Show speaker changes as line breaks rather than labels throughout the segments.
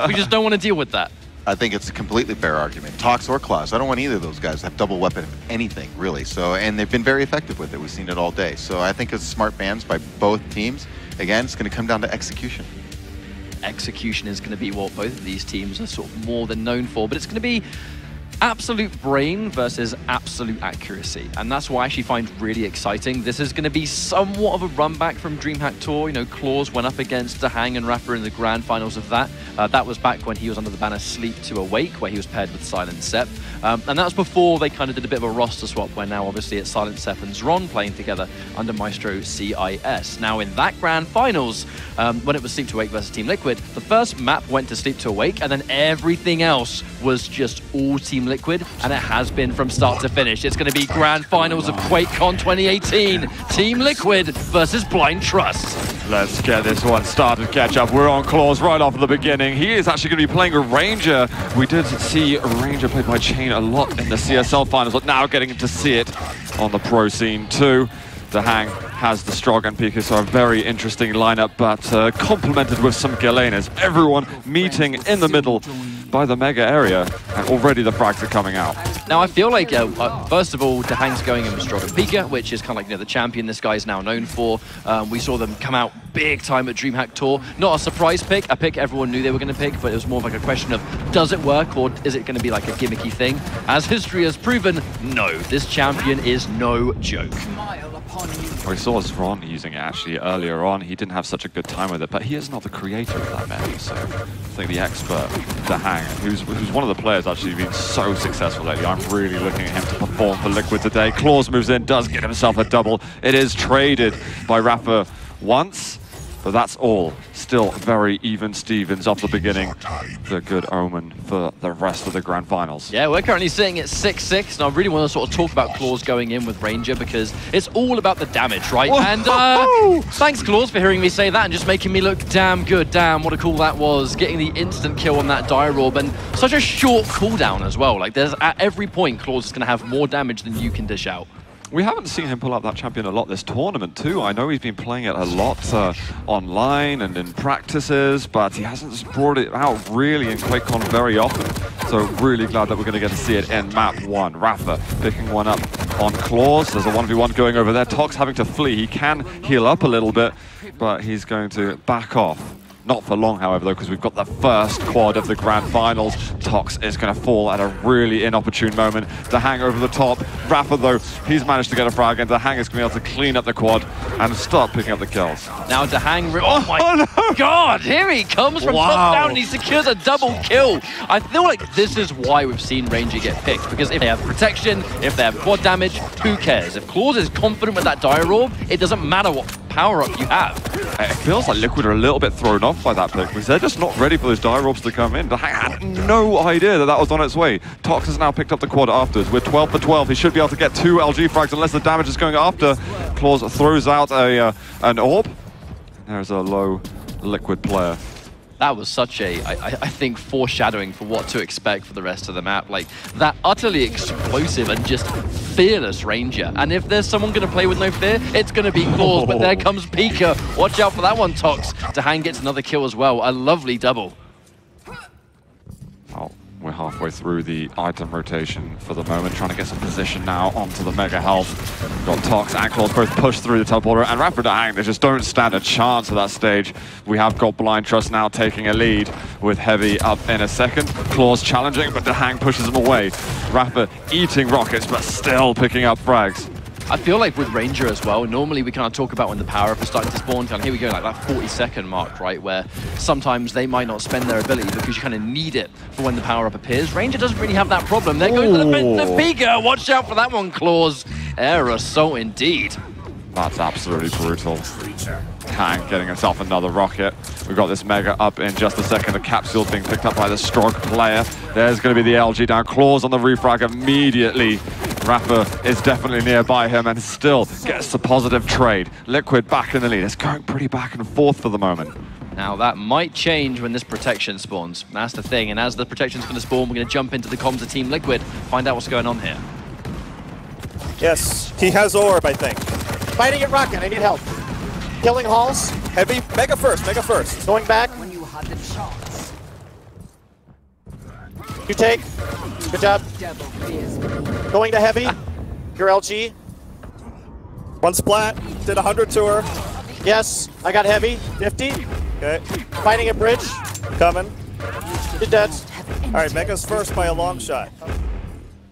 We just don't want to deal with that.
I think it's a completely fair argument. Tox or Claws, I don't want either of those guys to have double weapon of anything, really. So, and they've been very effective with it. We've seen it all day. So I think it's smart bans by both teams. Again, it's going to come down to execution.
Execution is going to be what both of these teams are sort of more than known for, but it's going to be absolute brain versus absolute accuracy, and that's what I actually find really exciting. This is going to be somewhat of a run back from DreamHack Tour. You know, Claws went up against Dahang and Rapper in the grand finals of that. That was back when he was under the banner Sleep to Awake, where he was paired with Silent Sep. And that was before they kind of did a bit of a roster swap, where now obviously it's Silent Sep and Zron playing together under Maestro CIS. Now in that grand finals, when it was Sleep to Awake versus Team Liquid, the first map went to Sleep to Awake, and then everything else was just all Team Liquid, and it has been from start to finish. It's going to be grand finals of QuakeCon 2018. Team Liquid versus Blind Trust.
Let's get this one started, catch up. We're on Claws right off the beginning. He is actually going to be playing a Ranger. We did see a Ranger played by Chain a lot in the CSL finals, but now getting to see it on the pro scene too. Dahang has the Strog and Pika, so a very interesting lineup, but complemented with some Galeners. Everyone meeting in the middle by the mega area, and already the frags are coming out.
Now I feel like, first of all, Dahang's going in with Strog and Pika, which is kind of like, you know, the champion this guy is now known for. We saw them come out big time at DreamHack Tour. Not a surprise pick, a pick everyone knew they were going to pick, but it was more of like a question of, does it work, or is it going to be like a gimmicky thing? As history has proven, no, this champion is no joke.
We saw Zron using it actually earlier on. He didn't have such a good time with it, but he is not the creator of that meta. So I think the expert, Dahang, who's one of the players actually been so successful lately. I'm really looking at him to perform for Liquid today. Claws moves in, does get himself a double. It is traded by Rafa once, but that's all. Still very even Stevens off the beginning. The good omen for the rest of the grand finals.
Yeah, we're currently sitting at 6-6, and I really want to sort of talk about Claws going in with Ranger, because it's all about the damage, right?
Whoa!
And thanks, Claws, for hearing me say that and just making me look damn good. Damn, what a call that was. Getting the instant kill on that Dire Orb, and such a short cooldown as well. Like, there's at every point, Claws is going to have more damage than you can dish out.
We haven't seen him pull up that champion a lot this tournament too. I know he's been playing it a lot online and in practices, but he hasn't brought it out really in QuakeCon very often. So really glad that we're going to get to see it in map 1. Rafa picking one up on Claws. There's a 1v1 going over there. Tox having to flee. He can heal up a little bit, but he's going to back off. Not for long, however, though, because we've got the first quad of the grand finals. Tox is going to fall at a really inopportune moment. Dahang over the top. Rafa, though, he's managed to get a frag, and Dahang is going to be able to clean up the quad and start picking up the kills.
Now Dahang, oh my god, here he comes from top down, and he secures a double kill. I feel like this is why we've seen Ranger get picked, because if they have protection, if they have quad damage, who cares? If Claws is confident with that Dire Orb, it doesn't matter what power-up you have.
It feels like Liquid are a little bit thrown off by that pick, because they're just not ready for those Dire Orbs to come in. Dahang had no idea that that was on its way. Tox has now picked up the quad afterwards. We're 12 for 12. He should be able to get 2 LG frags unless the damage is going after. Claws throws out an orb. There's a low Liquid player.
That was such a, I think, foreshadowing for what to expect for the rest of the map. Like, that utterly explosive and just fearless Ranger. And if there's someone going to play with no fear, it's going to be Claws, but there comes Pika. Watch out for that one, Tox. Dahang gets another kill as well. A lovely double.
Oh, we're halfway through the item rotation for the moment, trying to get some position now onto the Mega Health. We've got Tox and Claws both pushed through the teleporter, and Rafa Dahang, they just don't stand a chance at that stage. We have got Blind Trust now taking a lead with Heavy up in a second. Claws challenging, but Dahang pushes him away. Rafa eating rockets, but still picking up frags.
I feel like with Ranger as well, normally we kind of talk about when the power-up is starting to spawn, and here we go, like that 40-second mark, right, where sometimes they might not spend their ability because you kind of need it for when the power-up appears. Ranger doesn't really have that problem. They're going to the Pika. Watch out for that one, Claws. Air assault indeed.
That's absolutely brutal. Kang getting himself another rocket. We've got this Mega up in just a second. The capsule being picked up by the Strog player. There's going to be the LG down. Claws on the refrag immediately. Rafa is definitely nearby him and still gets the positive trade. Liquid back in the lead. It's going pretty back and forth for the moment.
Now that might change when this protection spawns. That's the thing, and as the protection's going to spawn, we're going to jump into the comms of Team Liquid, find out what's going on here.
Yes, he has orb, I think. Fighting at Rocket, I need help. Killing Halls, Heavy, Mega first. Going back. You take. Good job. Going to heavy. Your LG. One splat. Did 100 to her. Yes, I got heavy. 50. Okay. Fighting at bridge. Coming. Did dead. Alright, Mega's first by a long shot.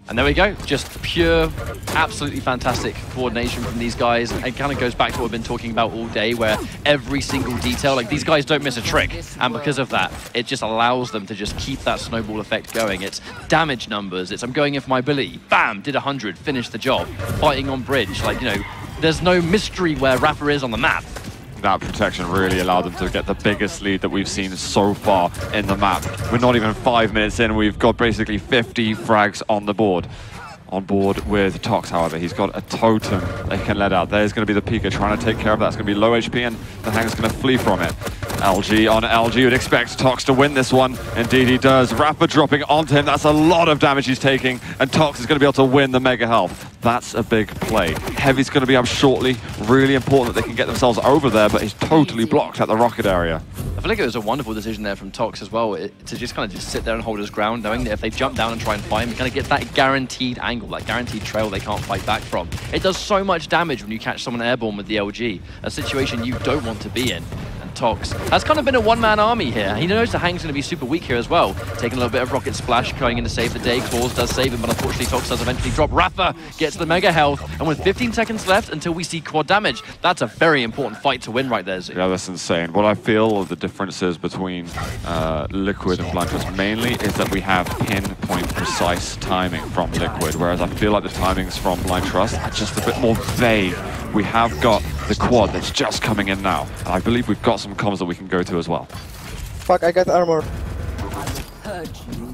And there we go, just pure, absolutely fantastic coordination from these guys. It kind of goes back to what we've been talking about all day, where every single detail, like these guys don't miss a trick. And because of that, it just allows them to just keep that snowball effect going. It's damage numbers, it's I'm going in for my ability, bam, did 100, finished the job. Fighting on bridge, like, you know, there's no mystery where Rafa is on the map.
That protection really allowed them to get the biggest lead that we've seen so far in the map. We're not even 5 minutes in, we've got basically 50 frags on the board. On board with Tox, however, he's got a totem they can let out. There's going to be the Pika trying to take care of that. It's going to be low HP, and the Hang's going to flee from it. LG on LG, you'd expect Tox to win this one. Indeed he does. Rafa dropping onto him. That's a lot of damage he's taking, and Tox is going to be able to win the Mega Health. That's a big play. Heavy's going to be up shortly. Really important that they can get themselves over there, but he's totally blocked at the rocket area.
I feel like it was a wonderful decision there from Tox as well, to just kind of just sit there and hold his ground, knowing that if they jump down and try and fight him, you kind of get that guaranteed angle, that guaranteed trail they can't fight back from. It does so much damage when you catch someone airborne with the LG, a situation you don't want to be in. And Tox has kind of been a one-man army here. He knows the Hang's going to be super weak here as well. Taking a little bit of rocket splash, going in to save the day. Claws does save him, but unfortunately Tox does eventually drop. Rafa gets the mega health, and with 15 seconds left until we see quad damage, that's a very important fight to win right there, Zoo.
Yeah, that's insane. What I feel the differences between Liquid and Blind Trust mainly is that we have pinpoint precise timing from Liquid, whereas I feel like the timings from Blind Trust are just a bit more vague. We have got the quad that's just coming in now. I believe we've got some comms that we can go to as well.
Fuck, I got armor.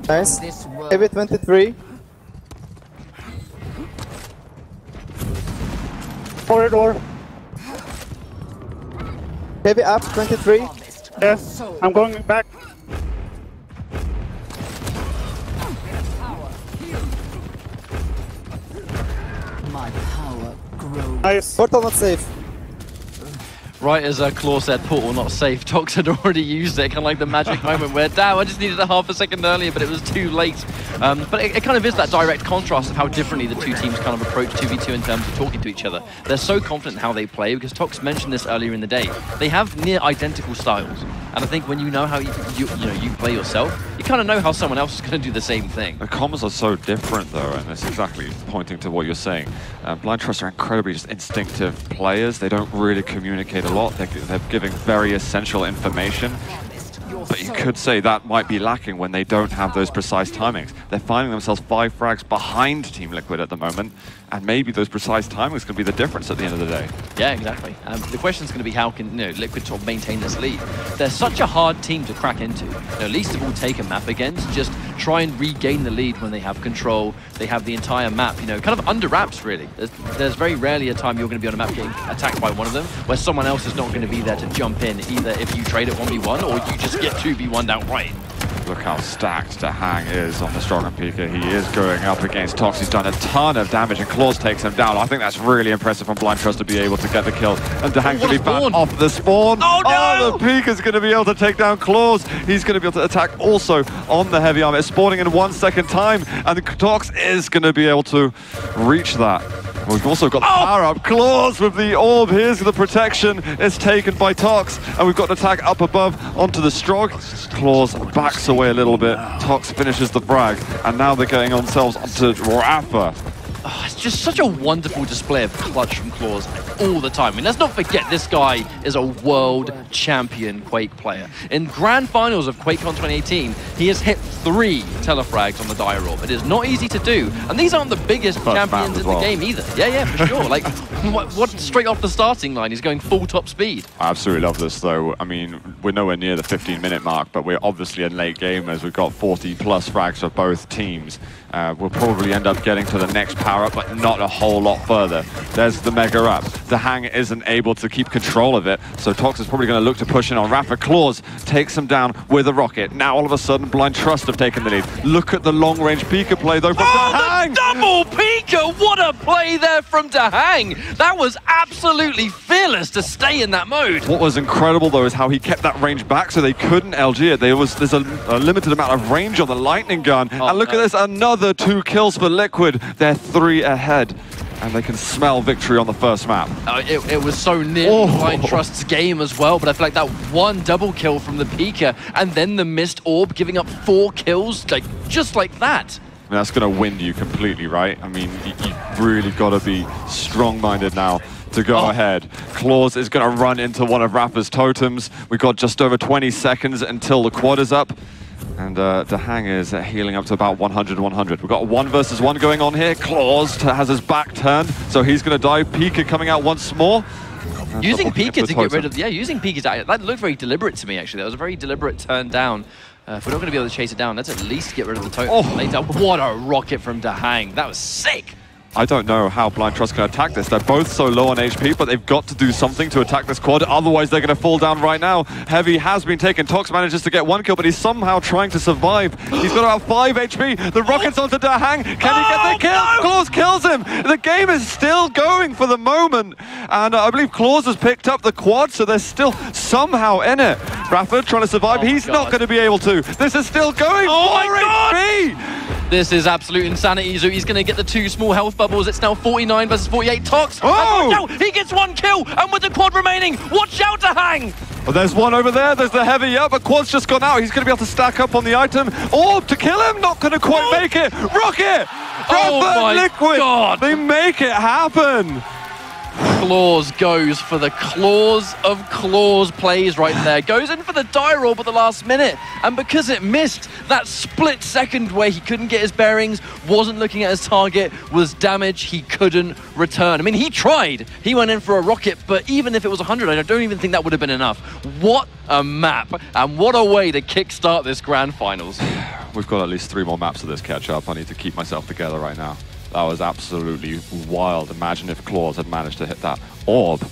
Nice. Heavy 23. Corridor. Heavy up 23.
Yes, I'm going back.
My power grows.
Nice.
Portal not safe.
Right as Claw said, portal not safe, Tox had already used it, kind of like the magic moment where, damn, I just needed it half a second earlier, but it was too late. But it kind of is that direct contrast of how differently the two teams kind of approach 2v2 in terms of talking to each other. They're so confident in how they play, because Tox mentioned this earlier in the day. They have near identical styles. And I think when you know how you play yourself, you kind of know how someone else is going to do the same thing.
The comms are so different though, and it's exactly pointing to what you're saying. Blind Trust are incredibly just instinctive players. They don't really communicate a lot. They're giving very essential information. But you could say that might be lacking when they don't have those precise timings. They're finding themselves 5 frags behind Team Liquid at the moment, and maybe those precise timings can be the difference at the end of the day.
Yeah, exactly. The question is going to be how can Liquid sort of maintain this lead. They're such a hard team to crack into. Least of all take a map against, just try and regain the lead when they have control. They have the entire map, kind of under wraps really. There's very rarely a time you're going to be on a map getting attacked by one of them where someone else is not going to be there to jump in, either if you trade at 1v1 or you just get 2v1'd outright.
Look how stacked the Hang is on the Stronger Pika. He is going up against Tox. He's done a ton of damage, and Claws takes him down. I think that's really impressive from Blind Trust to be able to get the kill. And the Hang's going to be back off the spawn.
Oh, no!
The Pika's going to be able to take down Claws. He's going to be able to attack also on the heavy armor. It's spawning in 1 second time, and the Tox is going to be able to reach that. We've also got the power-up. Claws with the orb. Here's the protection. It's taken by Tox. And we've got an attack up above onto the Strog. Claws backs away a little bit. Tox finishes the frag. And now they're getting themselves onto Rafa.
Oh, it's just such a wonderful display of clutch from Claws all the time. I mean, let's not forget this guy is a world champion Quake player. In grand finals of QuakeCon 2018, he has hit 3 telefrags on the Dire Orb. It is not easy to do, and these aren't the biggest champions in the game either. Yeah, for sure. Like, what straight off the starting line, he's going full top speed.
I absolutely love this, though. I mean, we're nowhere near the 15-minute mark, but we're obviously in late gamers. We've got 40+ frags for both teams. We'll probably end up getting to the next power-up, but not a whole lot further. There's the mega up. The Hang isn't able to keep control of it, so Tox is probably going to look to push in on Rafa. Claws takes him down with a rocket. Now all of a sudden Blind Trust have taken the lead. Look at the long-range Pika play though from the Hang! Dahang!
Double Pika! What a play there from Dahang! That was absolutely fearless to stay in that mode.
What was incredible though is how he kept that range back so they couldn't LG it. There's a limited amount of range on the lightning gun.
Oh,
and look at this, another 2 kills for Liquid. They're 3 ahead. And they can smell victory on the first map.
It was so near Blind Trust's game as well, but I feel like that one double kill from the Pika and then the missed orb giving up 4 kills, like just like that.
I mean, that's going to win you completely, right? I mean, you really got to be strong-minded now to go ahead. Claws is going to run into one of Rapper's totems. We've got just over 20 seconds until the quad is up. And Dahang is healing up to about 100-100. We've got a 1 versus 1 going on here. Claws has his back turned, so he's going to die. Pika coming out once more.
Using Pika to get rid of... Yeah, using Pika to... That looked very deliberate to me, actually. That was a very deliberate turn down. If we're not going to be able to chase it down, let's at least get rid of the totem later. What a rocket from Dahang. That was sick.
I don't know how Blind Trust can attack this. They're both so low on HP, but they've got to do something to attack this quad. Otherwise, they're going to fall down right now. Heavy has been taken. Tox manages to get 1 kill, but he's somehow trying to survive. He's got about 5 HP. The rocket's onto Dahang. Can he get the kill? No! Claws kills him. The game is still going for the moment. And I believe Claws has picked up the quad, so they're still somehow in it. Rafford trying to survive. He's not going to be able to. This is still going. 4 HP.
This is absolute insanity. So he's going to get the 2 small health bubbles. It's now 49 versus 48. Tox. Oh! He gets 1 kill. And with the quad remaining, watch out Dahang.
Well, there's one over there. There's the heavy up, but quad's just gone out. He's going to be able to stack up on the item. Orb to kill him. Not going to quite make it. Rocket.
Oh my
Liquid.
God.
They make it happen.
Claws goes for the claws of claws plays right there. Goes in for the die roll at the last minute. And because it missed, that split second where he couldn't get his bearings, wasn't looking at his target, was damage he couldn't return. I mean, he tried. He went in for a rocket, but even if it was 100, I don't even think that would have been enough. What a map, and what a way to kickstart this grand finals.
We've got at least 3 more maps of this catch up. I need to keep myself together right now. That was absolutely wild. Imagine if Claws had managed to hit that orb.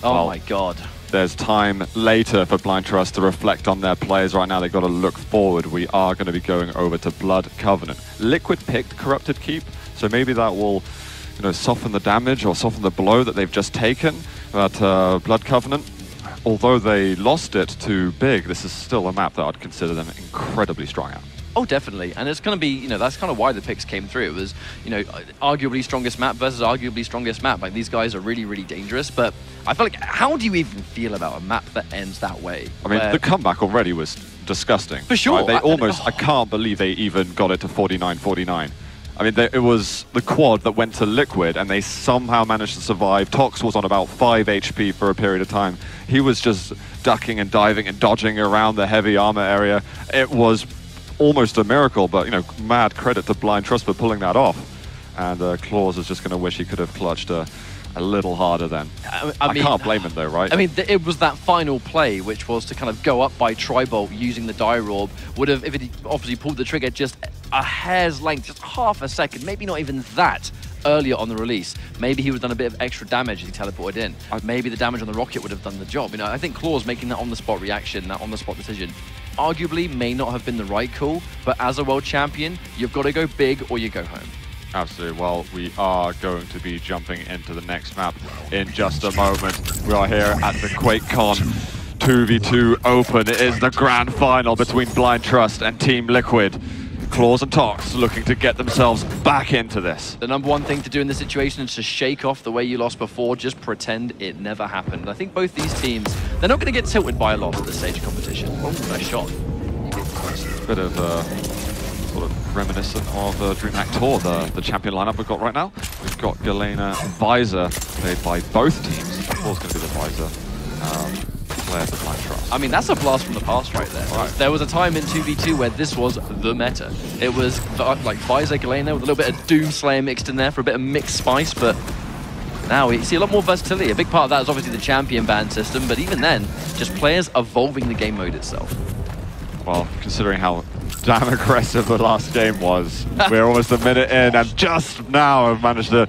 Oh my God.
There's time later for Blind Trust to reflect on their plays. Right now, they've got to look forward. We are going to be going over to Blood Covenant. Liquid picked Corrupted Keep, so maybe that will, you know, soften the damage or soften the blow that they've just taken. But Blood Covenant, although they lost it to Big, this is still a map that I'd consider them incredibly strong at.
Oh, definitely. And it's going to be, you know, that's kind of why the picks came through. It was, you know, arguably strongest map versus arguably strongest map. Like, these guys are really, really dangerous. But I feel like, how do you even feel about a map that ends that way?
I mean, the comeback already was disgusting.
For sure.
Right? They almost, I can't believe they even got it to 49-49. I mean, it was the quad that went to Liquid, and they somehow managed to survive. Tox was on about 5 HP for a period of time. He was just ducking and diving and dodging around the heavy armor area. It was almost a miracle, but, you know, mad credit to Blind Trust for pulling that off. And Claws is just going to wish he could have clutched a little harder then. I mean, can't blame him though, right?
I mean, it was that final play, which was to kind of go up by Tribolt using the Dire Orb, would have, if it obviously pulled the trigger just a hair's length, just half a second, maybe not even that, earlier on the release, maybe he would have done a bit of extra damage as he teleported in. Maybe the damage on the rocket would have done the job. You know, I think Claws making that on-the-spot reaction, that on-the-spot decision, arguably may not have been the right call, but as a world champion, you've got to go big or you go home.
Absolutely. Well, we are going to be jumping into the next map in just a moment. We are here at the QuakeCon 2v2 Open. It is the grand final between Blind Trust and Team Liquid. Claws and Tox looking to get themselves back into this.
The number one thing to do in this situation is to shake off the way you lost before, just pretend it never happened. I think both these teams, they're not going to get tilted by a loss at this stage of competition. Oh, nice shot.
Bit of sort of reminiscent of DreamHack Tour, the champion lineup we've got right now. We've got Galena Visor, played by both teams. Claws going to be the Visor. Player for Blind Trust.
I mean, that's a blast from the past right there. Right. There was a time in 2v2 where this was the meta. It was like Visor, Galena with a little bit of Doomslayer mixed in there for a bit of mixed spice, but now we see a lot more versatility. A big part of that is obviously the champion ban system, but even then, just players evolving the game mode itself.
Well, considering how damn aggressive the last game was, we're almost a minute in, and just now have managed to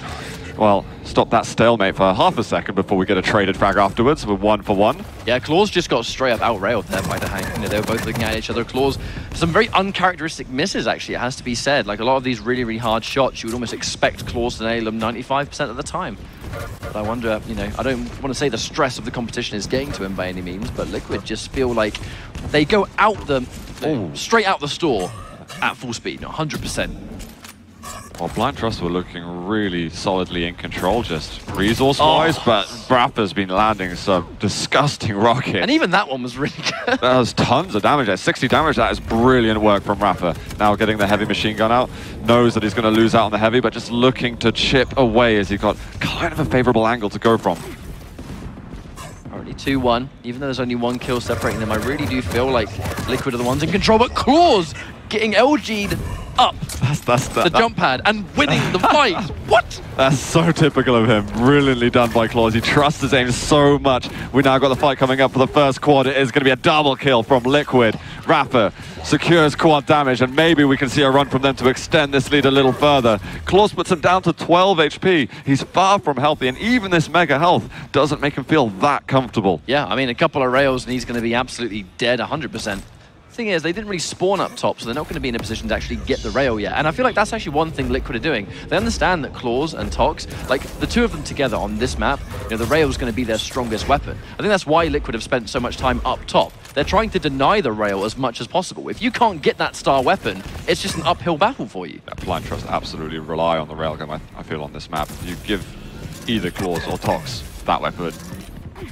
well, stop that stalemate for half a second before we get a traded frag afterwards. We're 1 for 1.
Yeah, Claws just got straight up out-railed there by the Hang. You know, they were both looking at each other. Claws, some very uncharacteristic misses, actually, it has to be said. Like, a lot of these really, really hard shots, you would almost expect Claws to nail them 95% of the time. But I wonder, you know, I don't want to say the stress of the competition is getting to him by any means, but Liquid just feel like they go out straight out the store at full speed, 100%.
Well, Blind Trust were looking really solidly in control, just resource-wise, but Rapha's been landing some disgusting rockets.
And even that one was really good.
That was tons of damage there. 60 damage, that is brilliant work from Rapha. Now getting the heavy machine gun out, knows that he's going to lose out on the heavy, but just looking to chip away as he got kind of a favorable angle to go from.
Already 2-1, even though there's only one kill separating them, I really do feel like Liquid are the ones in control, but Claws getting LG'd up the jump pad and winning the fight. What?
That's so typical of him. Brilliantly done by Claws. He trusts his aim so much. We now got the fight coming up for the first quad. It is going to be a double kill from Liquid. Rapha secures quad damage, and maybe we can see a run from them to extend this lead a little further. Claws puts him down to 12 HP. He's far from healthy, and even this mega health doesn't make him feel that comfortable.
Yeah, I mean, a couple of rails and he's going to be absolutely dead 100%. Thing is, they didn't really spawn up top, so they're not going to be in a position to actually get the rail yet. And I feel like that's actually one thing Liquid are doing. They understand that Claws and Tox, like the two of them together on this map, you know, the rail is going to be their strongest weapon. I think that's why Liquid have spent so much time up top. They're trying to deny the rail as much as possible. If you can't get that star weapon, it's just an uphill battle for you.
Yeah, Blind Trust absolutely rely on the railgun, I feel, on this map. You give either Claws or Tox that weapon,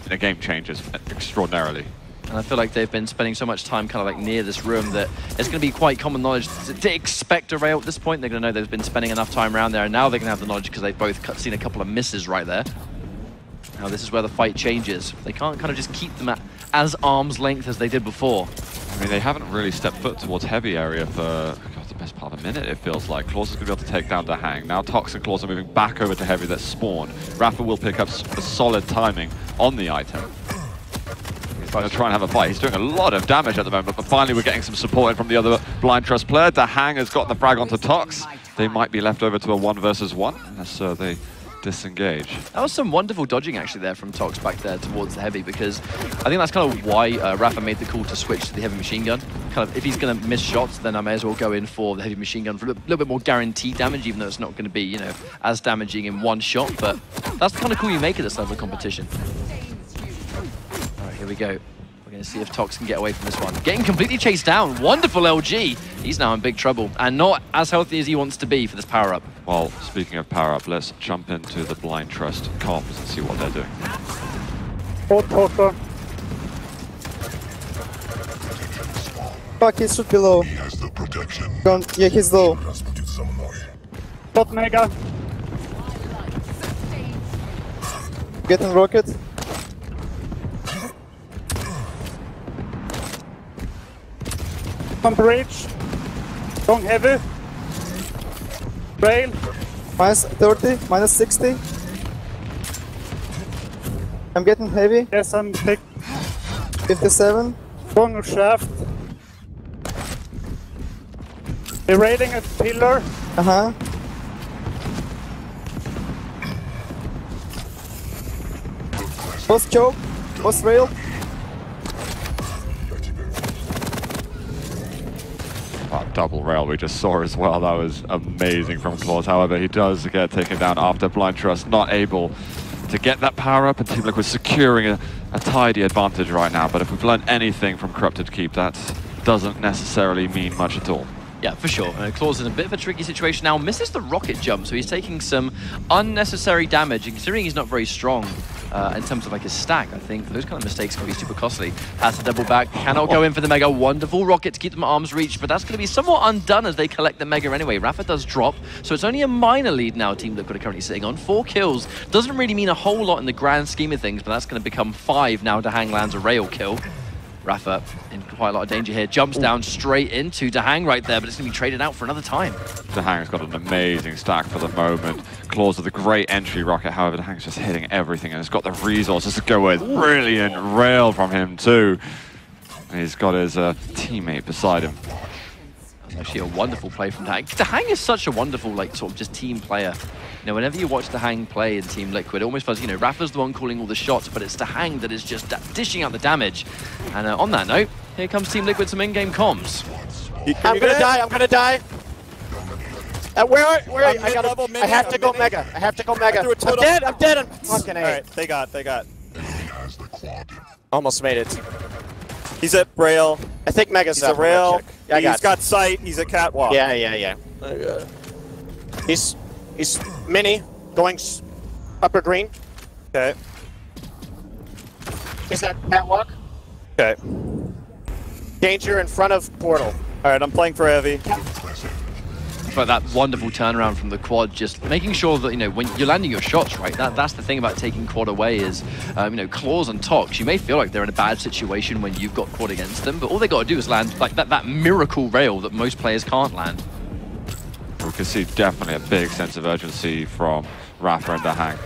the game changes extraordinarily.
And I feel like they've been spending so much time kind of like near this room that it's going to be quite common knowledge to expect a rail at this point. They're going to know they've been spending enough time around there, and now they're going to have the knowledge because they've both seen a couple of misses right there. Now this is where the fight changes. They can't kind of just keep them at as arm's length as they did before.
I mean, they haven't really stepped foot towards heavy area for the best part of a minute, it feels like. Claws is going to be able to take down the Hang. Now Tox and Claws are moving back over to heavy that's spawned. Rapha will pick up a solid timing on the item. He's going to try and have a fight. He's doing a lot of damage at the moment, but finally we're getting some support in from the other Blind Trust player. The Hang has got the frag onto Tox. They might be left over to a 1 versus 1 unless they disengage.
That was some wonderful dodging actually there from Tox back there towards the heavy, because I think that's kind of why Rapha made the call to switch to the heavy machine gun. Kind of, if he's going to miss shots, then I may as well go in for the heavy machine gun for a little bit more guaranteed damage, even though it's not going to be, you know, as damaging in one shot. But that's the kind of call you make at this level of competition. All right, here we go. We're going to see if Tox can get away from this one. Getting completely chased down. Wonderful LG. He's now in big trouble and not as healthy as he wants to be for this power-up.
Well, speaking of power-up, let's jump into the Blind Trust comms and see what they're doing.
Fuck, he should be low.
He has the protection.
Yeah, he's low.
Top mega.
Getting rocket.
Pump rage. Going heavy. Rail.
Minus 30, minus 60. I'm getting heavy.
Yes, I'm big.
57.
Going shaft. They're raiding a pillar.
Uh-huh. Post choke. Post rail.
Double rail we just saw as well. That was amazing from Claws. However, he does get taken down after Blind Trust, not able to get that power up, and Team Liquid securing a tidy advantage right now. But if we've learned anything from Corrupted Keep, that doesn't necessarily mean much at all.
Yeah, for sure. Claws in a bit of a tricky situation now. Misses the rocket jump, so he's taking some unnecessary damage. And considering he's not very strong in terms of like his stack, I think those kind of mistakes can be super costly. Has to double back, cannot go in for the mega. Wonderful rocket to keep them at arm's reach, but that's going to be somewhat undone as they collect the mega anyway. Rapha does drop, so it's only a minor lead now Team Liquid are currently sitting on. 4 kills. Doesn't really mean a whole lot in the grand scheme of things, but that's going to become 5 now to Hang lands a rail kill. Rapha in quite a lot of danger here. Jumps down straight into Dahang right there, but it's going to be traded out for another time.
Dahang's got an amazing stack for the moment. Claws with a great entry rocket, however, Dahang's just hitting everything and has got the resources to go with. Brilliant rail from him too. And he's got his teammate beside him.
Actually a wonderful play from Dahang. Dahang is such a wonderful, like, sort of just team player. You know, whenever you watch Dahang play in Team Liquid, it almost feels, you know, Rafa's the one calling all the shots, but it's Dahang that is just dishing out the damage. And on that note, here comes Team Liquid some in-game comms.
I'm gonna die. I'm gonna die. Where I have to go mega. I have to go mega. I'm dead. I'm dead. I'm fucking A.
All right, they got.
Almost made it.
He's at rail.
I think mega's
He's at rail.
Yeah,
He's got sight. He's at catwalk.
Yeah. He's mini going upper green.
Okay.
He's at catwalk.
Okay.
Danger in front of portal.
All right, I'm playing for heavy.
But that wonderful turnaround from the quad, just making sure that, you know, when you're landing your shots, right, that's the thing about taking quad away is, you know, Claws and Tox, you may feel like they're in a bad situation when you've got quad against them, but all they got to do is land like that miracle rail that most players can't land.
We can see definitely a big sense of urgency from Rafa and Dahang.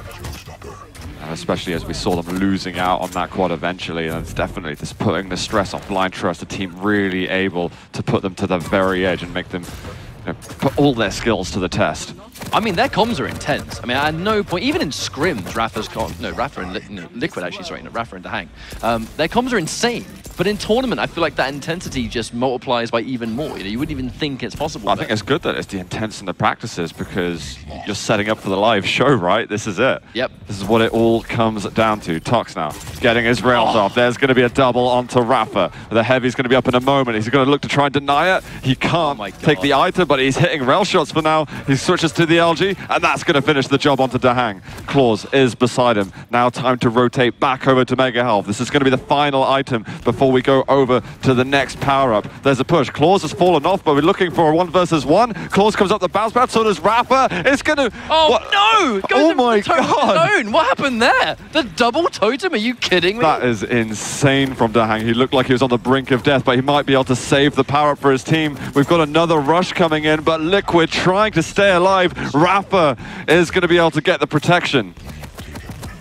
Especially as we saw them losing out on that quad eventually, and it's definitely just putting the stress on Blind Trust, the team really able to put them to the very edge and make them, you know, put all their skills to the test.
I mean, their comms are intense. I mean, at no point, even in scrims, Rafa and Liquid actually, sorry, not Rafa and Dahang, their comms are insane. But in tournament, I feel like that intensity just multiplies by even more. You know, you wouldn't even think it's possible.
I think it's good that it's the intense in the practices because you're setting up for the live show, right? This is it.
Yep.
This is what it all comes down to. Tox now getting his rails off. There's going to be a double onto Rafa. The heavy's going to be up in a moment. He's going to look to try and deny it. He can't take the item, but he's hitting rail shots for now. He switches to the LG, and that's going to finish the job onto Dahang. Claws is beside him. Now time to rotate back over to Mega Health. This is going to be the final item before we go over to the next power-up. There's a push. Claws has fallen off, but we're looking for a 1v1. Claws comes up the bounce pad, so does Rafa. It's going to...
Oh,
what?
no!
Oh my God!
Zone. What happened there? The double totem? Are you kidding me?
That is insane from Dahang. He looked like he was on the brink of death, but he might be able to save the power-up for his team. We've got another rush coming in, but Liquid trying to stay alive. Rafa is going to be able to get the protection.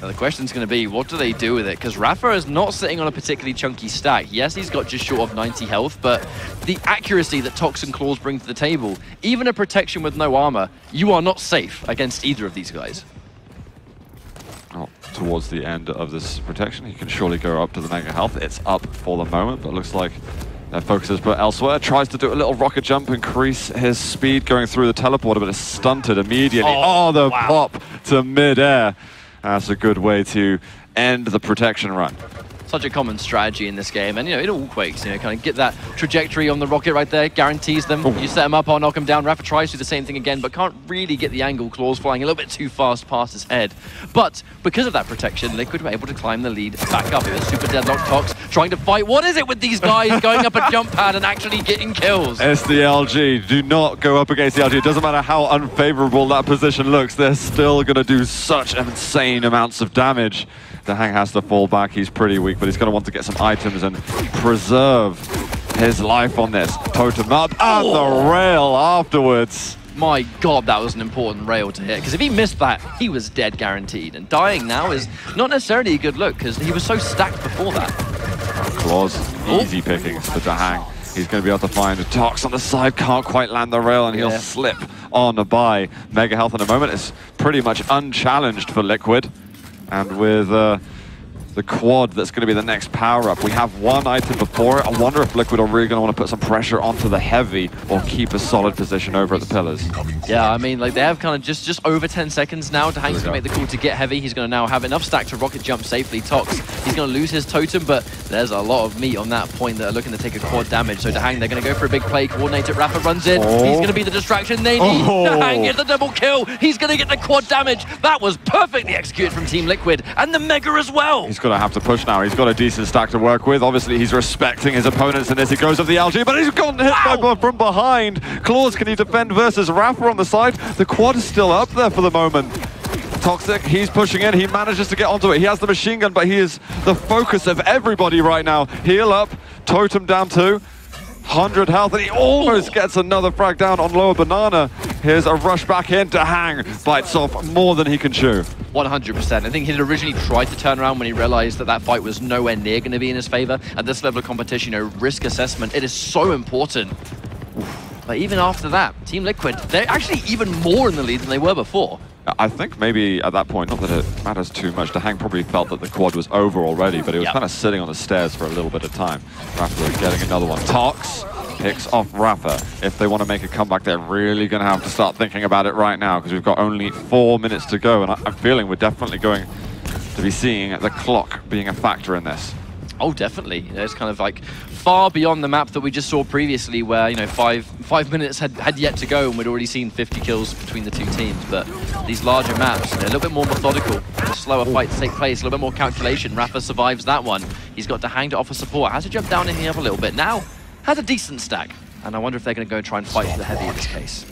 Now the question's going to be, what do they do with it? Because Rafa is not sitting on a particularly chunky stack. Yes, he's got just short of 90 health, but the accuracy that Tox and Claws bring to the table, even a protection with no armor, you are not safe against either of these guys.
Oh, towards the end of this protection, he can surely go up to the Mega Health. It's up for the moment, but looks like their focus is put elsewhere. Tries to do a little rocket jump, increase his speed going through the teleporter, but it's stunted immediately. Oh, the pop to mid-air. That's a good way to end the protection run.
Such a common strategy in this game, and you know, in all Quakes, you know, kind of get that trajectory on the rocket right there, guarantees them. Ooh. You set them up, I'll knock them down. Rafa tries to do the same thing again, but can't really get the angle. Claws flying a little bit too fast past his head. But because of that protection, Liquid were able to climb the lead back up. It was Super Deadlock Tox trying to fight. What is it with these guys going up a jump pad and actually getting kills?
It's the LG. Do not go up against the LG. It doesn't matter how unfavorable that position looks. They're still going to do such insane amounts of damage. Dahang has to fall back. He's pretty weak, but he's going to want to get some items and preserve his life on this. Totem up and the rail afterwards.
My God, that was an important rail to hit, because if he missed that, he was dead guaranteed. And dying now is not necessarily a good look, because he was so stacked before that.
Claws, easy pickings for Dahang. He's going to be able to find Tox on the side, can't quite land the rail, and he'll slip on by Mega Health in a moment. It's pretty much unchallenged for Liquid. And with the quad that's going to be the next power-up, we have one item before it. I wonder if Liquid are really going to want to put some pressure onto the heavy or keep a solid position over at the pillars.
Yeah, I mean, like they have kind of just over 10 seconds now. Dahang's going to make the call to get heavy. He's going to now have enough stack to rocket jump safely. Tox, he's going to lose his totem, but there's a lot of meat on that point that are looking to take a quad damage. So Dahang, they're going to go for a big play. Coordinate it. Rafa runs in. He's going to be the distraction they need. Dahang gets the double kill. He's going to get the quad damage. That was perfectly executed from Team Liquid. And the Mega as well.
He's going to have to push now. He's got a decent stack to work with. Obviously, he's respecting his opponents in this. He goes of the LG, but he's gotten hit by from behind. Claws, can he defend versus Rafa on the side? The quad is still up there for the moment. Toxic, he's pushing in. He manages to get onto it. He has the machine gun, but he is the focus of everybody right now. Heal up, totem down too. 100 health, and he almost gets another frag down on lower banana. Here's a rush back in. Dahang bites off more than he can chew.
100%. I think he'd originally tried to turn around when he realized that that fight was nowhere near going to be in his favor. At this level of competition, you know, risk assessment, it is so important. But even after that, Team Liquid, they're actually even more in the lead than they were before.
I think maybe at that point, not that it matters too much, DeHang probably felt that the quad was over already, but it was kind of sitting on the stairs for a little bit of time. Rafa getting another one. Tox picks off Rafa. If they want to make a comeback, they're really going to have to start thinking about it right now, because we've got only 4 minutes to go, and I'm feeling we're definitely going to be seeing the clock being a factor in this.
Oh, definitely. You know, it's kind of like far beyond the map that we just saw previously, where, you know, five minutes had yet to go and we'd already seen 50 kills between the two teams. But these larger maps, you know, a little bit more methodical, a slower fight to take place, a little bit more calculation. Rafa survives that one. He's got to hang to offer support, has to jump down in here a little bit. Now has a decent stack, and I wonder if they're going to go and try and fight for the heavy in this case.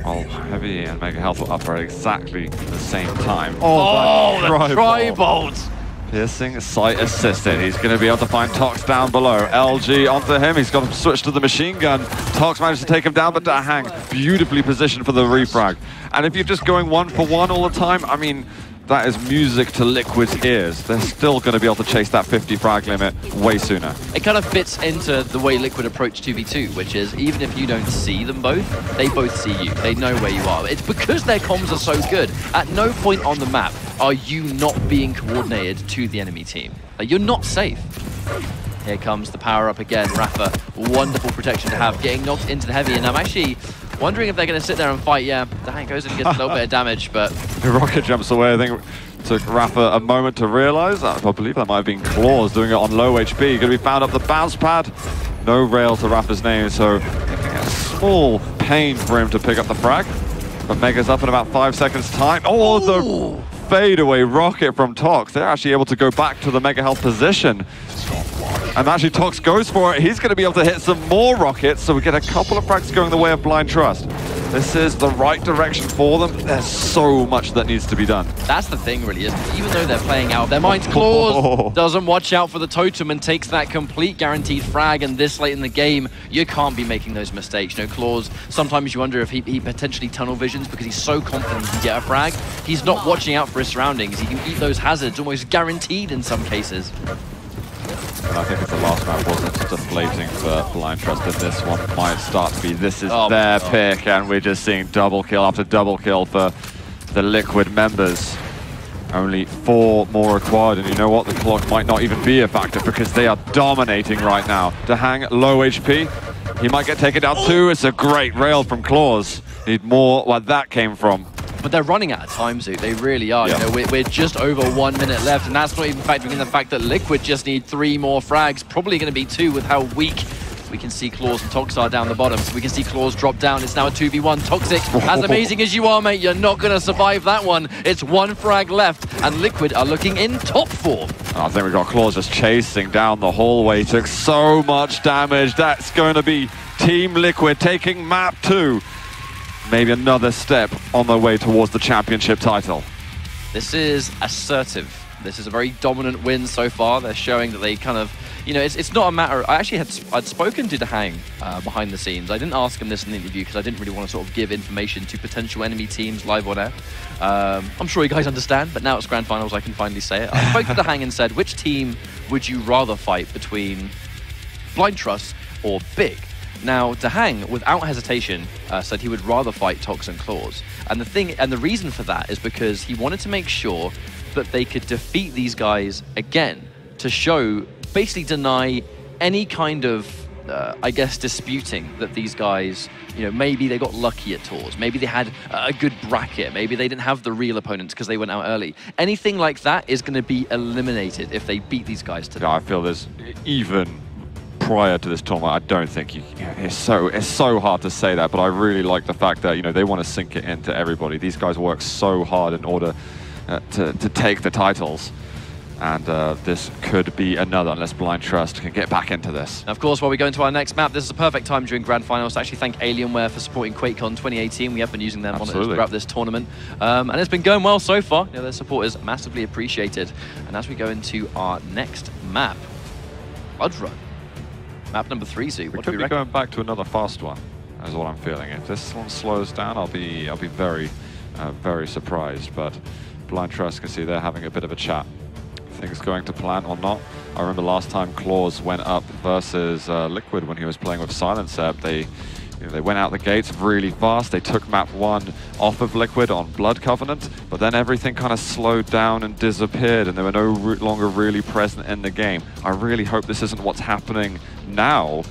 Oh, Heavy and Mega Health will up at exactly the same time.
Oh, the tri-bolt!
Piercing sight assisted. He's going to be able to find Tox down below. LG onto him. He's got to switch to the machine gun. Tox managed to take him down, but DeHang beautifully positioned for the refrag. And if you're just going 1-for-1 all the time, I mean, that is music to Liquid's ears. They're still going to be able to chase that 50 frag limit way sooner.
It kind of fits into the way Liquid approach 2v2, which is even if you don't see them both, they both see you. They know where you are. It's because their comms are so good. At no point on the map are you not being coordinated to the enemy team. Like, you're not safe. Here comes the power up again. Rafa, wonderful protection to have, getting knocked into the heavy, and I'm actually wondering if they're going to sit there and fight. Yeah, DeHang goes and gets a little bit of damage, but
The rocket jumps away. I think it took Rafa a moment to realize. I believe that might have been Claws doing it on low HP. Going to be found up the bounce pad. No rail to Rafa's name, so a small pain for him to pick up the frag. But Mega's up in about 5 seconds time. Oh, the fadeaway rocket from Tox. They're actually able to go back to the Mega Health position. And actually Tox goes for it. He's going to be able to hit some more rockets, so we get a couple of frags going the way of Blind Trust. This is the right direction for them. There's so much that needs to be done.
that's the thing, really, isn't it? Even though they're playing out their minds, Claws doesn't watch out for the totem and takes that complete guaranteed frag, and this late in the game, you can't be making those mistakes. You know, Claws, sometimes you wonder if he potentially tunnel visions because he's so confident he can get a frag. He's not watching out for his surroundings. He can eat those hazards almost guaranteed in some cases.
And I think if the last map wasn't deflating for Blind Trust, then this one might start to be, this is their pick, and we're just seeing double kill after double kill for the Liquid members. Only 4 more required, and you know what? The clock might not even be a factor because they are dominating right now. DeHang, low HP. He might get taken down too. It's a great rail from Claws. Need more where that came from.
But they're running out of time, Zoot. They really are. You know, we're just over 1 minute left, and that's not even factoring in the fact that Liquid just need 3 more frags. Probably going to be 2 with how weak we can see Claws and Tox are down the bottom. We can see Claws drop down. It's now a 2v1. Toxic, as amazing as you are, mate, you're not going to survive that one. It's 1 frag left, and Liquid are looking in top form.
I think we've got Claws just chasing down the hallway. Took so much damage. That's going to be Team Liquid taking map 2. Maybe another step on their way towards the championship title.
This is assertive. This is a very dominant win so far. They're showing that they kind of, you know, it's not a matter. I'd spoken to DeHang behind the scenes. I didn't ask him this in the interview because I didn't really want to sort of give information to potential enemy teams live on air. I'm sure you guys understand, but now it's grand finals, I can finally say it. I spoke to DeHang and said, which team would you rather fight between Blind Trust or Big? Now, DeHang, without hesitation, said he would rather fight Tox and Claws. And the reason for that is because he wanted to make sure that they could defeat these guys again to show, basically deny any kind of, I guess, disputing that these guys, you know, maybe they got lucky at tours, maybe they had a good bracket, maybe they didn't have the real opponents because they went out early. Anything like that is going to be eliminated if they beat these guys today.
Yeah, I feel there's even prior to this tournament, I don't think it's so hard to say that, but I really like the fact that, you know, they want to sink it into everybody. These guys work so hard in order to take the titles, and this could be another, unless Blind Trust can get back into this.
Now, of course, while we go into our next map, this is a perfect time during Grand Finals to actually thank Alienware for supporting QuakeCon 2018. We have been using their monitors throughout this tournament, and it's been going well so far. You know, their support is massively appreciated. And as we go into our next map, Blood Run. Map number 3, Zoot.
We could be going back to another fast one, is what I'm feeling. If this one slows down, I'll be very, very surprised. But Blind Trust can see they're having a bit of a chat. Things going to plan or not. I remember last time Claws went up versus Liquid when he was playing with Silent Sep. They You know, they went out the gates really fast. They took map 1 off of Liquid on Blood Covenant, but then everything kind of slowed down and disappeared, and they were no longer really present in the game. I really hope this isn't what's happening now,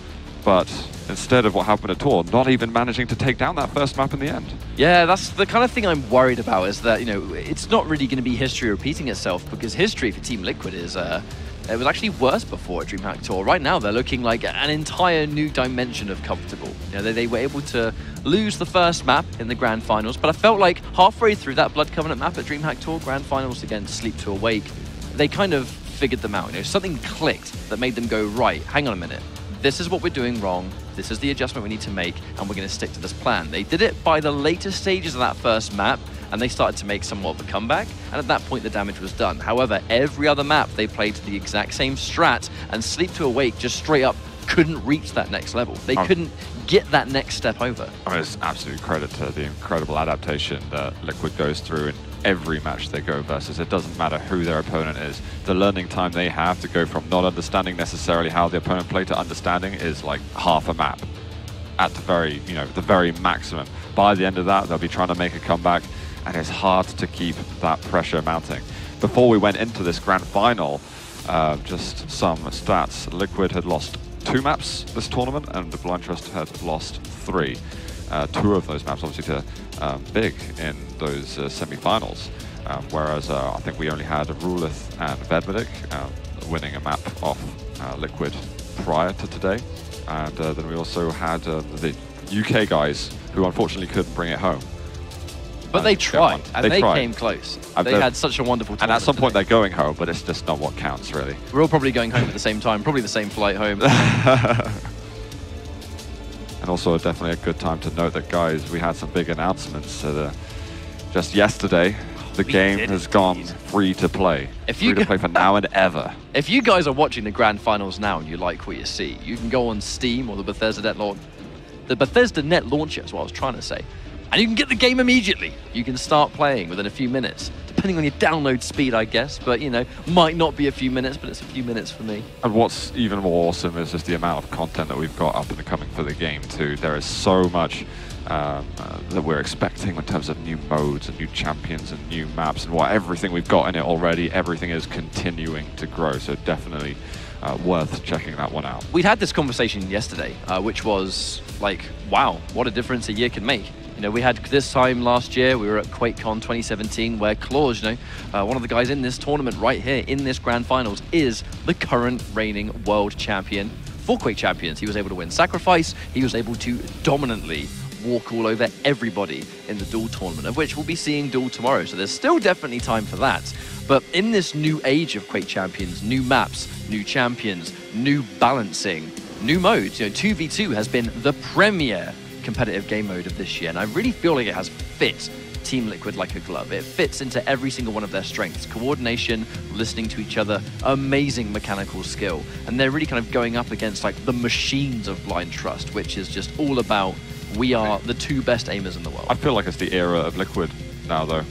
but instead of what happened at Tour, not even managing to take down that first map in the end.
Yeah, that's the kind of thing I'm worried about, is that, you know, it's not really going to be history repeating itself, because history for Team Liquid is, it was actually worse before at DreamHack Tour. Right now, they're looking like an entire new dimension of comfortable. You know, they were able to lose the first map in the Grand Finals, but I felt like halfway through that Blood Covenant map at DreamHack Tour Grand Finals against Sleep to Awake, they kind of figured them out. You know, something clicked that made them go, right, hang on a minute. This is what we're doing wrong. This is the adjustment we need to make, and we're going to stick to this plan. They did it by the later stages of that first map, and they started to make somewhat of a comeback, and at that point the damage was done. However, every other map they played to the exact same strat, and Sleep to Awake just straight up couldn't reach that next level. They couldn't get that next step over.
I mean, it's absolute credit to the incredible adaptation that Liquid goes through in every match they go versus. It doesn't matter who their opponent is. The learning time they have to go from not understanding necessarily how the opponent played to understanding is like half a map at the very, you know, the very maximum. By the end of that, they'll be trying to make a comeback, and it's hard to keep that pressure mounting. Before we went into this grand final, just some stats. Liquid had lost 2 maps this tournament, and the Blind Trust had lost 3. 2 of those maps obviously to Big in those semi-finals, whereas I think we only had Rulith and Vedmedic winning a map off Liquid prior to today. And then we also had the UK guys who unfortunately couldn't bring it home.
But they tried, and they came close. They had such a wonderful tournament.
And at some point they're going home, but it's just not what counts, really.
We're all probably going home at the same time, probably the same flight home.
And also definitely a good time to note that, guys, we had some big announcements. Just yesterday, the game has gone free to play. Free to play for now and ever.
If you guys are watching the Grand Finals now and you like what you see, you can go on Steam or the Bethesda Net launcher, is what I was trying to say. And you can get the game immediately. You can start playing within a few minutes, depending on your download speed, I guess. But, you know, might not be a few minutes, but it's a few minutes for me.
And what's even more awesome is just the amount of content that we've got up and coming for the game, too. There is so much that we're expecting in terms of new modes and new champions and new maps and everything we've got in it already. Everything is continuing to grow, so definitely worth checking that one out.
We'd had this conversation yesterday, which was like, wow, what a difference a year can make. You know, we had this time last year, we were at QuakeCon 2017, where Claus, you know, one of the guys in this tournament right here in this Grand Finals, is the current reigning world champion for Quake Champions. He was able to win Sacrifice. He was able to dominantly walk all over everybody in the Duel tournament, of which we'll be seeing Duel tomorrow. So there's still definitely time for that. But in this new age of Quake Champions, new maps, new champions, new balancing, new modes, you know, 2v2 has been the premier competitive game mode of this year, and I really feel like it has fit Team Liquid like a glove. It fits into every single one of their strengths: coordination, listening to each other, amazing mechanical skill, and they're really kind of going up against like the machines of Blind Trust, which is just all about, we are the 2 best aimers in the world.
I feel like it's the era of Liquid now, though.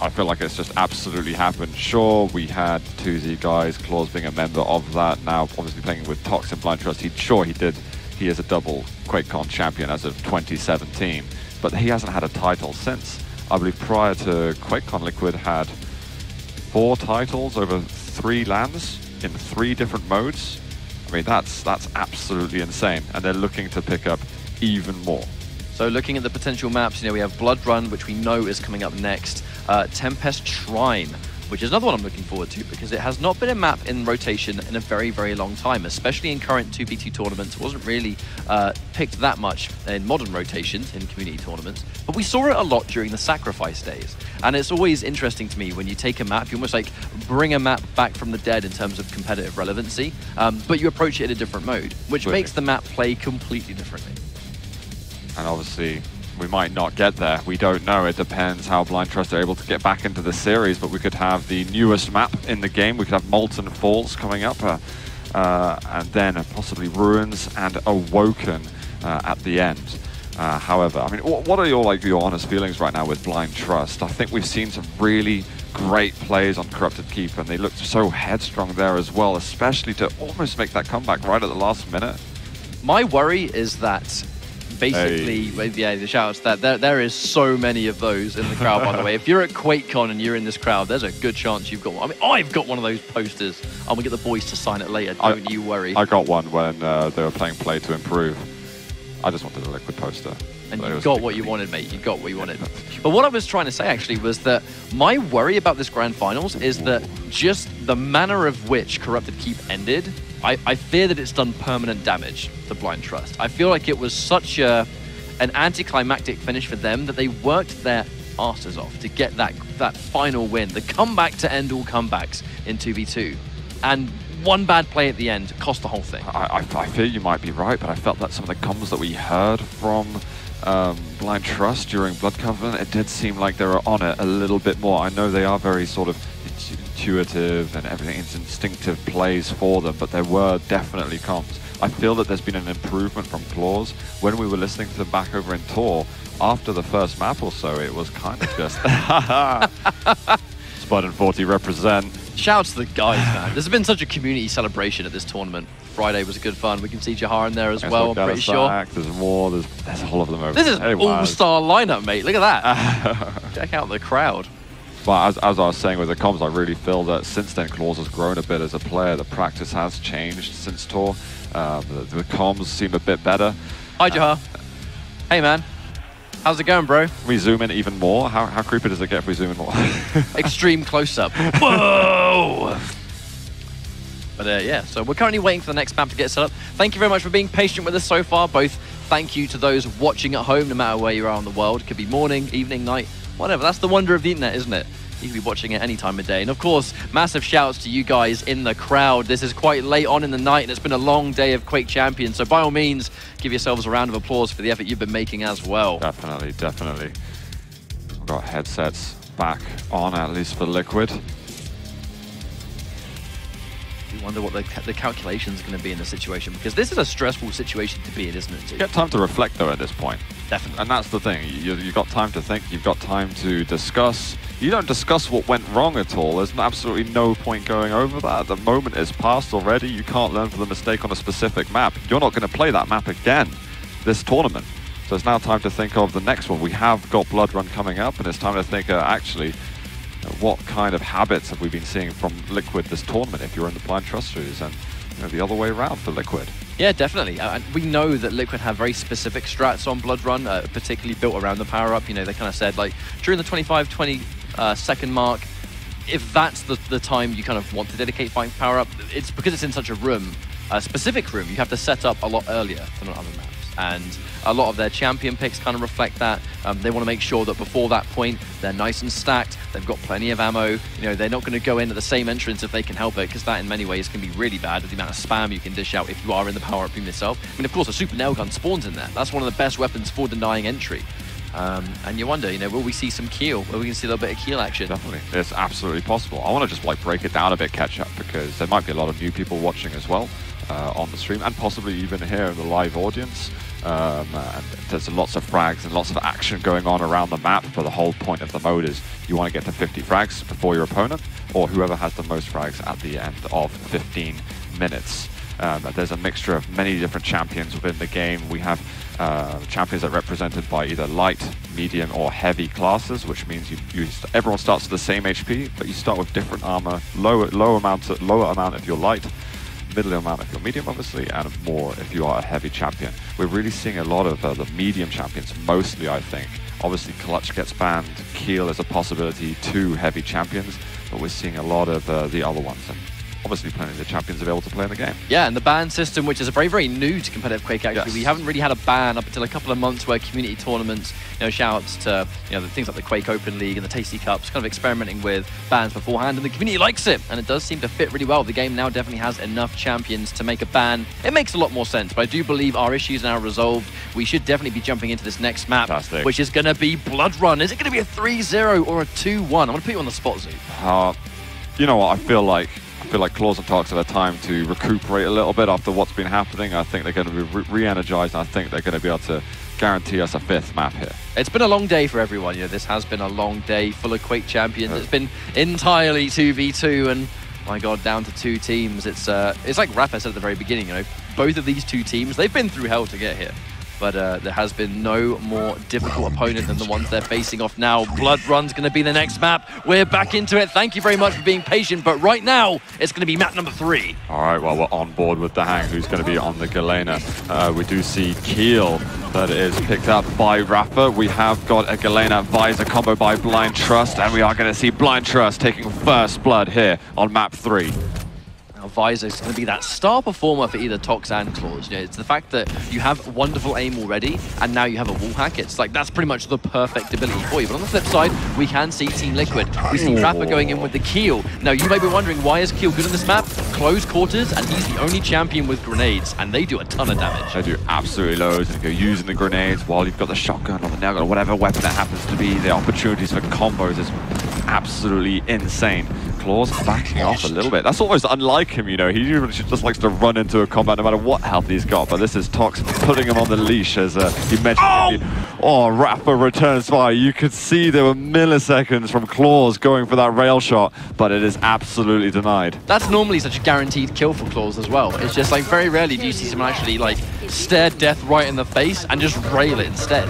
I feel like it's just absolutely happened. Sure, we had 2Z guys, Claus being a member of that, now obviously playing with Tox and Blind Trust. He is a double QuakeCon champion as of 2017, but he hasn't had a title since. I believe prior to QuakeCon, Liquid had 4 titles over 3 lands in 3 different modes. I mean, that's absolutely insane, and they're looking to pick up even more.
So looking at the potential maps, you know, we have Blood Run, which we know is coming up next, Tempest Shrine, which is another one I'm looking forward to, because it has not been a map in rotation in a very, very long time, especially in current 2v2 tournaments. It wasn't really picked that much in modern rotations, in community tournaments, but we saw it a lot during the Sacrifice days. And it's always interesting to me when you take a map, you almost like bring a map back from the dead in terms of competitive relevancy, but you approach it in a different mode, which makes the map play completely differently.
And obviously, we might not get there. We don't know. It depends how Blind Trust are able to get back into the series, but we could have the newest map in the game. We could have Molten Falls coming up, and then possibly Ruins and Awoken at the end. However, I mean, what are your honest feelings right now with Blind Trust? I think we've seen some really great plays on Corrupted Keep, and they looked so headstrong there as well, especially to almost make that comeback right at the last minute.
My worry is that basically, yeah, the shouts that there is so many of those in the crowd, by the way. If you're at QuakeCon and you're in this crowd, there's a good chance you've got one. I mean, I've got one of those posters. I'm going to get the boys to sign it later, don't you worry.
I got one when they were playing Play to Improve. I just wanted a Liquid poster.
And you got what you wanted, mate. You got what you wanted. But what I was trying to say, actually, was that my worry about this Grand Finals is that just the manner of which Corrupted Keep ended, I fear that it's done permanent damage to Blind Trust. I feel like it was such an anticlimactic finish for them that they worked their asses off to get that final win, the comeback to end all comebacks in 2v2. And one bad play at the end cost the whole thing.
I fear you might be right, but I felt that some of the comms that we heard from Blind Trust during Blood Covenant, it did seem like they were on it a little bit more. I know they are very sort of intuitive and everything, it's instinctive plays for them, but there were definitely comms. I feel that there's been an improvement from Claws. When we were listening to them back over in Tor, after the first map or so, it was kind of just Spud and 40 represent.
Shouts to the guys, man. There's been such a community celebration at this tournament. Friday was good fun. We can see Jahar in there as well, I'm pretty sure.
There's more, there's all of them over
there. This is
an
all-star lineup, mate. Look at that. Check out the crowd.
But as I was saying with the comms, I really feel that since then Claws has grown a bit as a player. The practice has changed since Tor. The comms seem a bit better.
Hi, Jahar. Hey, man. How's it going, bro?
Can we zoom in even more? How creepy does it get if we zoom in more?
Extreme close-up. Whoa! But yeah, so we're currently waiting for the next map to get set up. Thank you very much for being patient with us so far. Both thank you to those watching at home, no matter where you are in the world. It could be morning, evening, night, whatever. That's the wonder of the internet, isn't it? You can be watching it any time of day. And of course, massive shouts to you guys in the crowd. This is quite late on in the night, and it's been a long day of Quake Champions. So by all means, give yourselves a round of applause for the effort you've been making as well.
Definitely, definitely. We've got headsets back on, at least for Liquid.
You wonder what the calculations are going to be in the situation, because this is a stressful situation to be in, isn't it?
You get time to reflect, though, at this point.
Definitely.
And that's the thing. You've got time to think. You've got time to discuss. You don't discuss what went wrong at all. There's absolutely no point going over that. The moment is past already. You can't learn from the mistake on a specific map. You're not going to play that map again this tournament. So it's now time to think of the next one. We have got Blood Run coming up, and it's time to think, actually, what kind of habits have we been seeing from Liquid this tournament if you're in the Blind Trust series, and the other way around for Liquid.
Yeah, definitely. We know that Liquid have very specific strats on Blood Run, particularly built around the power-up. You know, they kind of said, like, during the 20 second mark, if that's the time you kind of want to dedicate fighting power-up, it's because it's in such a room, a specific room, you have to set up a lot earlier than on other maps. And a lot of their champion picks kind of reflect that. They want to make sure that before that point, they're nice and stacked, they've got plenty of ammo. You know, they're not going to go in at the same entrance if they can help it, because that in many ways can be really bad with the amount of spam you can dish out if you are in the power-up room yourself. I mean, of course, a super nail gun spawns in there. That's one of the best weapons for denying entry. And you wonder, will we see some keel? Will we can see a little bit of keel action?
Definitely. It's absolutely possible. I want to just like break it down a bit, catch up, because there might be a lot of new people watching as well on the stream, and possibly even here in the live audience. And there's lots of frags and lots of action going on around the map, but the whole point of the mode is you want to get to 50 frags before your opponent, or whoever has the most frags at the end of 15 minutes. There's a mixture of many different champions within the game. We have champions that are represented by either light, medium, or heavy classes, which means everyone starts with the same HP, but you start with different armor, lower amount if you're light, middle amount if you're medium, obviously, and more if you are a heavy champion. We're really seeing a lot of the medium champions, mostly, I think. Obviously, Clutch gets banned, Keel is a possibility, 2 heavy champions, but we're seeing a lot of the other ones. And obviously plenty of the champions available to play in the game. Yeah,
and the ban system, which is very, very new to competitive Quake, actually. Yes. We haven't really had a ban up until a couple of months where community tournaments, shout-outs to the things like the Quake Open League and the Tasty Cups, kind of experimenting with bans beforehand, and the community likes it, and it does seem to fit really well. The game now definitely has enough champions to make a ban. It makes a lot more sense, but I do believe our issues are now resolved. We should definitely be jumping into this next map, which is going to be Blood Run. Is it going to be a 3-0 or a 2-1? I'm going to put you on the spot, Zoo.
You know what, I feel like Claws and Talks have had time to recuperate a little bit after what's been happening. I think they're going to be re-energized, and I think they're going to be able to guarantee us a 5th map here. It's been a long day for everyone. This has been a long day full of Quake champions. It's been entirely 2v2, and my God, down to 2 teams. It's like Rafa said at the very beginning, both of these 2 teams, they've been through hell to get here.
but there has been no more difficult opponent than the ones they're facing off now. Blood Run's going to be the next map. We're back into it. Thank you very much for being patient, but right now, it's going to be map number 3.
All right, well, we're on board with Dahang, who's going to be on the Galena. We do see Keel that is picked up by Rafa. We have got a Galena Visor combo by Blind Trust, and we are going to see Blind Trust taking first blood here on map 3.
Now, Visor is going to be that star performer for either Tox and Claws. You know, it's the fact that you have wonderful aim already, and now you have a wall hack. It's like, that's pretty much the perfect ability for you. But on the flip side, we can see Team Liquid. We see Rafa going in with the Keel. Now, you may be wondering, why is Keel good in this map? Close quarters, and he's the only champion with grenades, and they do a ton of damage.
They do absolutely loads, and if you're using the grenades while you've got the shotgun or the nail gun or whatever weapon it happens to be, the opportunities for combos is absolutely insane. Claws backing off a little bit. That's almost unlike him, you know. He usually just likes to run into a combat no matter what health he's got, but this is Tox putting him on the leash, as he mentioned. Oh, Rafa returns fire. You could see there were milliseconds from Claws going for that rail shot, but it is absolutely denied.
That's normally such a guaranteed kill for Claws as well. It's just like, very rarely do you see someone actually like stare death right in the face and just rail it instead.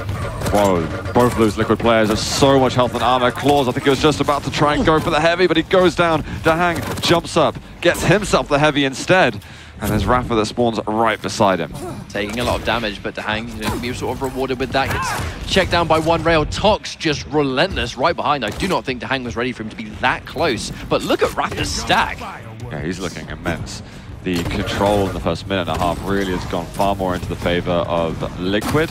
Whoa, both of those Liquid players have so much health and armor. Claws, I think he was just about to try and go for the heavy, but he goes down. Dahang jumps up, gets himself the heavy instead, and there's Rafa that spawns right beside him. Taking
a lot of damage, but Dahang, you know, can be sort of rewarded with that. Gets checked down by one rail. Tox just relentless right behind. I do not think Dahang was ready for him to be that close, but look at Rafa's stack.
Yeah, he's looking immense. The control in the first minute and a half really has gone far more into the favor of Liquid.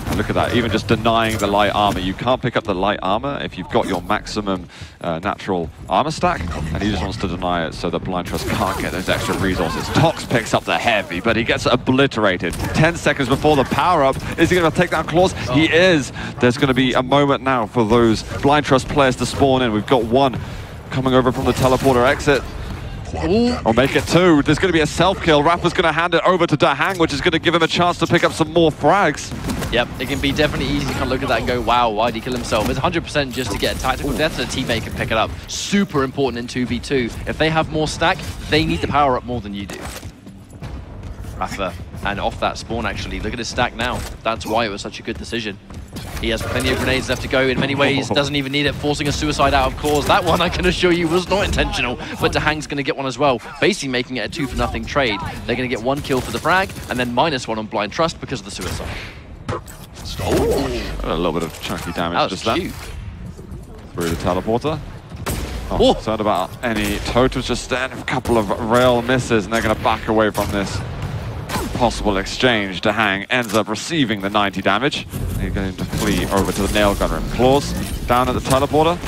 And look at that, even just denying the light armor. You can't pick up the light armor if you've got your maximum natural armor stack, and he just wants to deny it so that Blind Trust can't get those extra resources. Tox picks up the heavy, but he gets obliterated. 10 seconds before the power-up. Is he going to take down Claws? He is. There's going to be a moment now for those Blind Trust players to spawn in. We've got one coming over from the teleporter exit. Or make it 2. There's going to be a self-kill. Rafa's going to hand it over to Dahang, which is going to give him a chance to pick up some more frags.
Yep, it can be definitely easy to kind of look at that and go, wow, why'd he kill himself? It's 100% just to get a tactical death so the teammate can pick it up. Super important in 2v2. If they have more stack, they need the power up more than you do. Rafa, and off that spawn actually. Look at his stack now. That's why it was such a good decision. He has plenty of grenades left to go in many ways, doesn't even need it, forcing a suicide out of Claws. That one, I can assure you, was not intentional, but Dahang's going to get one as well, basically making it a 2-for-0 trade. They're going to get 1 kill for the frag, and then -1 on Blind Trust because of the suicide.
Oh, a little bit of chunky damage just then. Through the teleporter. Not concerned about any totals, just then a couple of rail misses, and they're going to back away from this possible exchange. Dahang ends up receiving the 90 damage. He's going to flee over to the nail gun room. Claws down at the teleporter.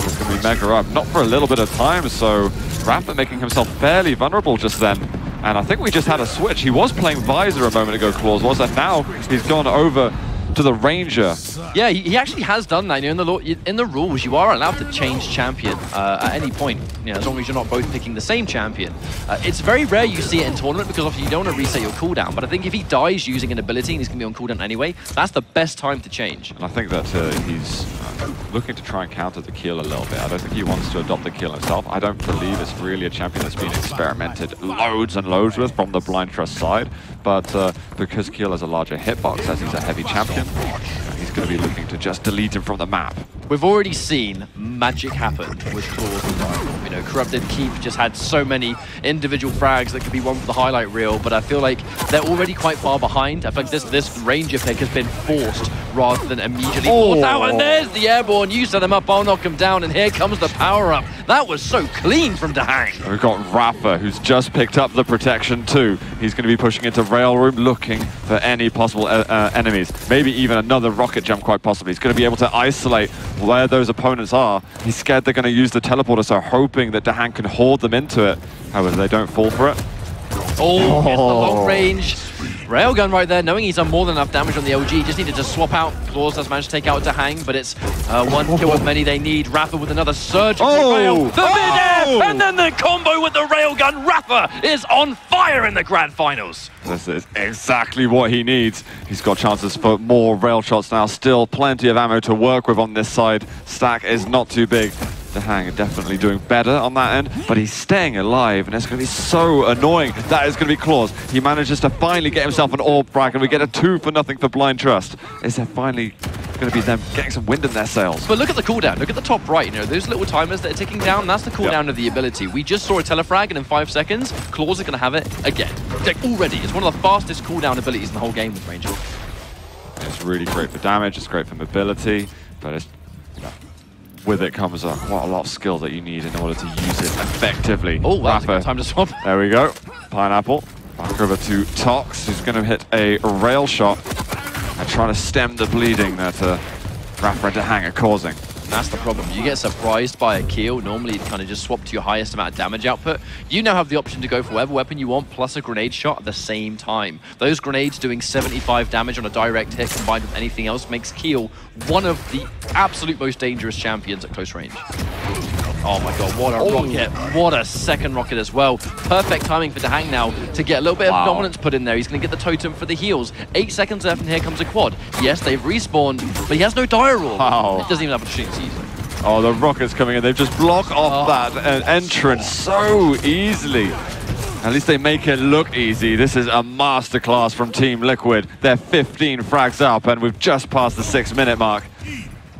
It's going to be mega up, not for a little bit of time, so Rafa making himself fairly vulnerable just then. And I think we just had a switch. He was playing Visor a moment ago, Claws was, and now he's gone over to the Ranger.
Yeah, he actually has done that. You know, in the rules, you are allowed to change champion at any point, you know, as long as you're not both picking the same champion. It's very rare you see it in tournament because obviously you don't want to reset your cooldown, but I think if he dies using an ability and he's going to be on cooldown anyway, that's the best time to change.
And I think that he's looking to try and counter the Keel a little bit. I don't think he wants to adopt the Keel himself. I don't believe it's really a champion that's been experimented loads and loads with from the Blind Trust side, but because Keel has a larger hitbox as he's a heavy champion, he's going to be looking to just delete him from the map.
We've already seen magic happen with Claws and Dynamo. You know, Corrupted Keep just had so many individual frags that could be one for the highlight reel, but I feel like they're already quite far behind. I think this Ranger pick has been forced rather than immediately forced out, and there's the airborne. You set him up, I'll knock him down, and here comes the power-up. That was so clean from Dahang.
We've got Rafa, who's just picked up the protection too. He's going to be pushing into rail room, looking for any possible enemies. Maybe even another rocket jump, quite possibly. He's going to be able to isolate where those opponents are. He's scared they're going to use the teleporter, so hoping that Dahang can hoard them into it. However, they don't fall for it.
Oh, gets the long range railgun right there, knowing he's done more than enough damage on the LG. Just needed to swap out. Claws does manage to take out Dahang, but it's 1 kill of many they need. Rafa with another surgical rail. The mid-air, and then the combo with the railgun. Rafa is on fire in the grand finals.
This is exactly what he needs. He's got chances for more rail shots now. Still plenty of ammo to work with on this side. Stack is not too big. Dahang definitely doing better on that end, but he's staying alive, and it's going to be so annoying. That is going to be Claws. He manages to finally get himself an orb frag, and we get a 2-0 for Blind Trust. Is there finally going to be them getting some wind in their sails?
But look at the cooldown. Look at the top right. You know, those little timers that are ticking down, that's the cooldown of the ability. We just saw a telefrag, and in 5 seconds, Claws are going to have it again. Like, already. It's one of the fastest cooldown abilities in the whole game with Ranger.
It's really great for damage, it's great for mobility, but it's, you know, with it comes quite a lot of skill that you need in order to use it effectively.
Oh, that's a good time to swap.
There we go. Pineapple. Back over to Tox, who's going to hit a rail shot and try to stem the bleeding that Rafa and Dahang are causing.
That's the problem. You get surprised by a kill. Normally, you'd kind of just swap to your highest amount of damage output. You now have the option to go for whatever weapon you want, plus a grenade shot at the same time. Those grenades doing 75 damage on a direct hit combined with anything else makes Keel one of the absolute most dangerous champions at close range. Oh my god, what a rocket. What a second rocket as well. Perfect timing for Dahang now to get a little bit of dominance put in there. He's going to get the totem for the heals. 8 seconds left, and here comes a quad. Yes, they've respawned, but he has no dire orb. He doesn't even have a shooting season.
Oh, the rockets coming in. They've just blocked off that entrance so easily. At least they make it look easy. This is a masterclass from Team Liquid. They're 15 frags up, and we've just passed the 6-minute mark.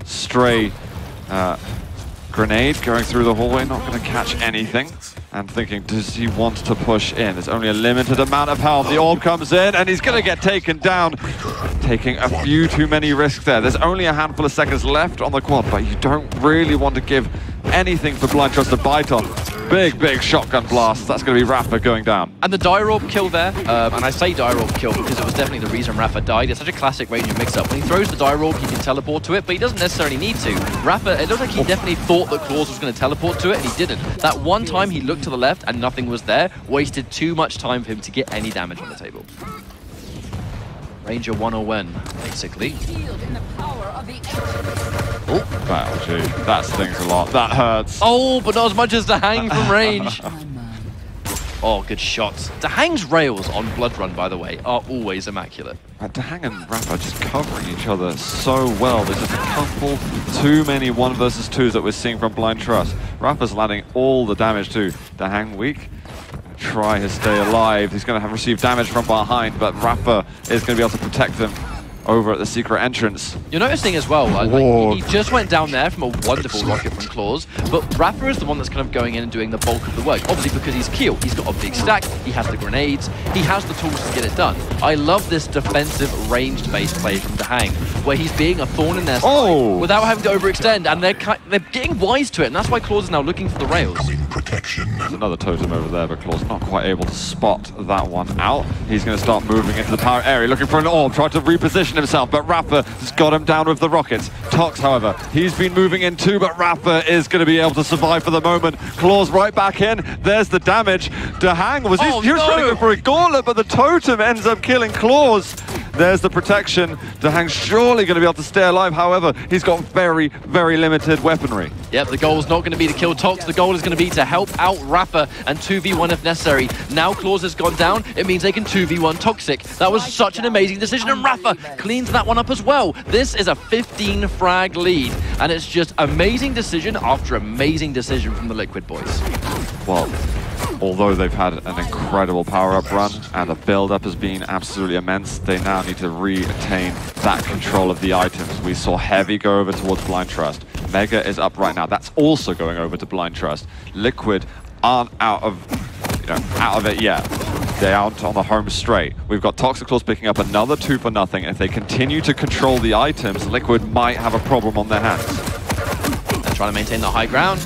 Stray grenade going through the hallway, not going to catch anything. And thinking, does he want to push in? There's only a limited amount of health. The orb comes in, and he's going to get taken down. Taking a few too many risks there. There's only a handful of seconds left on the quad, but you don't really want to give anything for Blind Trust to bite on. Big shotgun blast. That's going to be Rafa going down.
And the dire orb kill there, and I say dire orb kill because it was definitely the reason Rafa died. It's such a classic Ranger mix-up. When he throws the dire orb, he can teleport to it, but he doesn't necessarily need to. Rafa, it looked like he definitely thought that Claws was going to teleport to it, and he didn't. That one time he looked to the left and nothing was there, wasted too much time for him to get any damage on the table. Ranger 101, basically.
Oh, wow, gee, that stings a lot. That hurts.
Oh, but not as much as Dahang from range. Oh, good shots. Dahang's rails on Blood Run, by the way, are always immaculate.
Dahang and Rafa are just covering each other so well. There's just a couple too many 1 versus 2s that we're seeing from Blind Trust. Rafa's landing all the damage too. Dahang weak. Try to stay alive. He's going to have received damage from behind, but Rafa is going to be able to protect them over at the secret entrance.
You're noticing as well, like, he just went down there from a wonderful rocket from Claws, but Rafa is the one that's kind of going in and doing the bulk of the work. Obviously because he's Keel, he's got a big stack, he has the grenades, he has the tools to get it done. I love this defensive ranged-based play from Dahang, where he's being a thorn in their side without having to overextend, and they're getting wise to it, and that's why Claws is now looking for the rails.
There's another totem over there, but Claws not quite able to spot that one out. He's going to start moving into the power area, looking for an orb, trying to reposition himself, but Rafa has got him down with the rockets. Tox, however, he's been moving in too, but Rafa is going to be able to survive for the moment. Claws right back in. There's the damage. Dahang was he was trying to go for a gauntlet, but the totem ends up killing Claws. There's the protection. Dahang's surely going to be able to stay alive. However, he's got very limited weaponry.
Yep, the goal is not going to be to kill Tox. The goal is going to be to help out Rafa and 2v1 if necessary. Now Claws has gone down. It means they can 2v1 Toxic. That was such an amazing decision, and Rafa cleans that one up as well. This is a 15 frag lead, and it's just amazing decision after amazing decision from the Liquid boys.
Well, although they've had an incredible power-up run and the build-up has been absolutely immense, they now need to retain that control of the items. We saw Heavy go over towards Blind Trust. Mega is up right now. That's also going over to Blind Trust. Liquid aren't out of it yet. They aren't on the home straight. We've got Toxic Claws picking up another 2 for nothing. If they continue to control the items, Liquid might have a problem on their hands.
They're trying to maintain the high ground.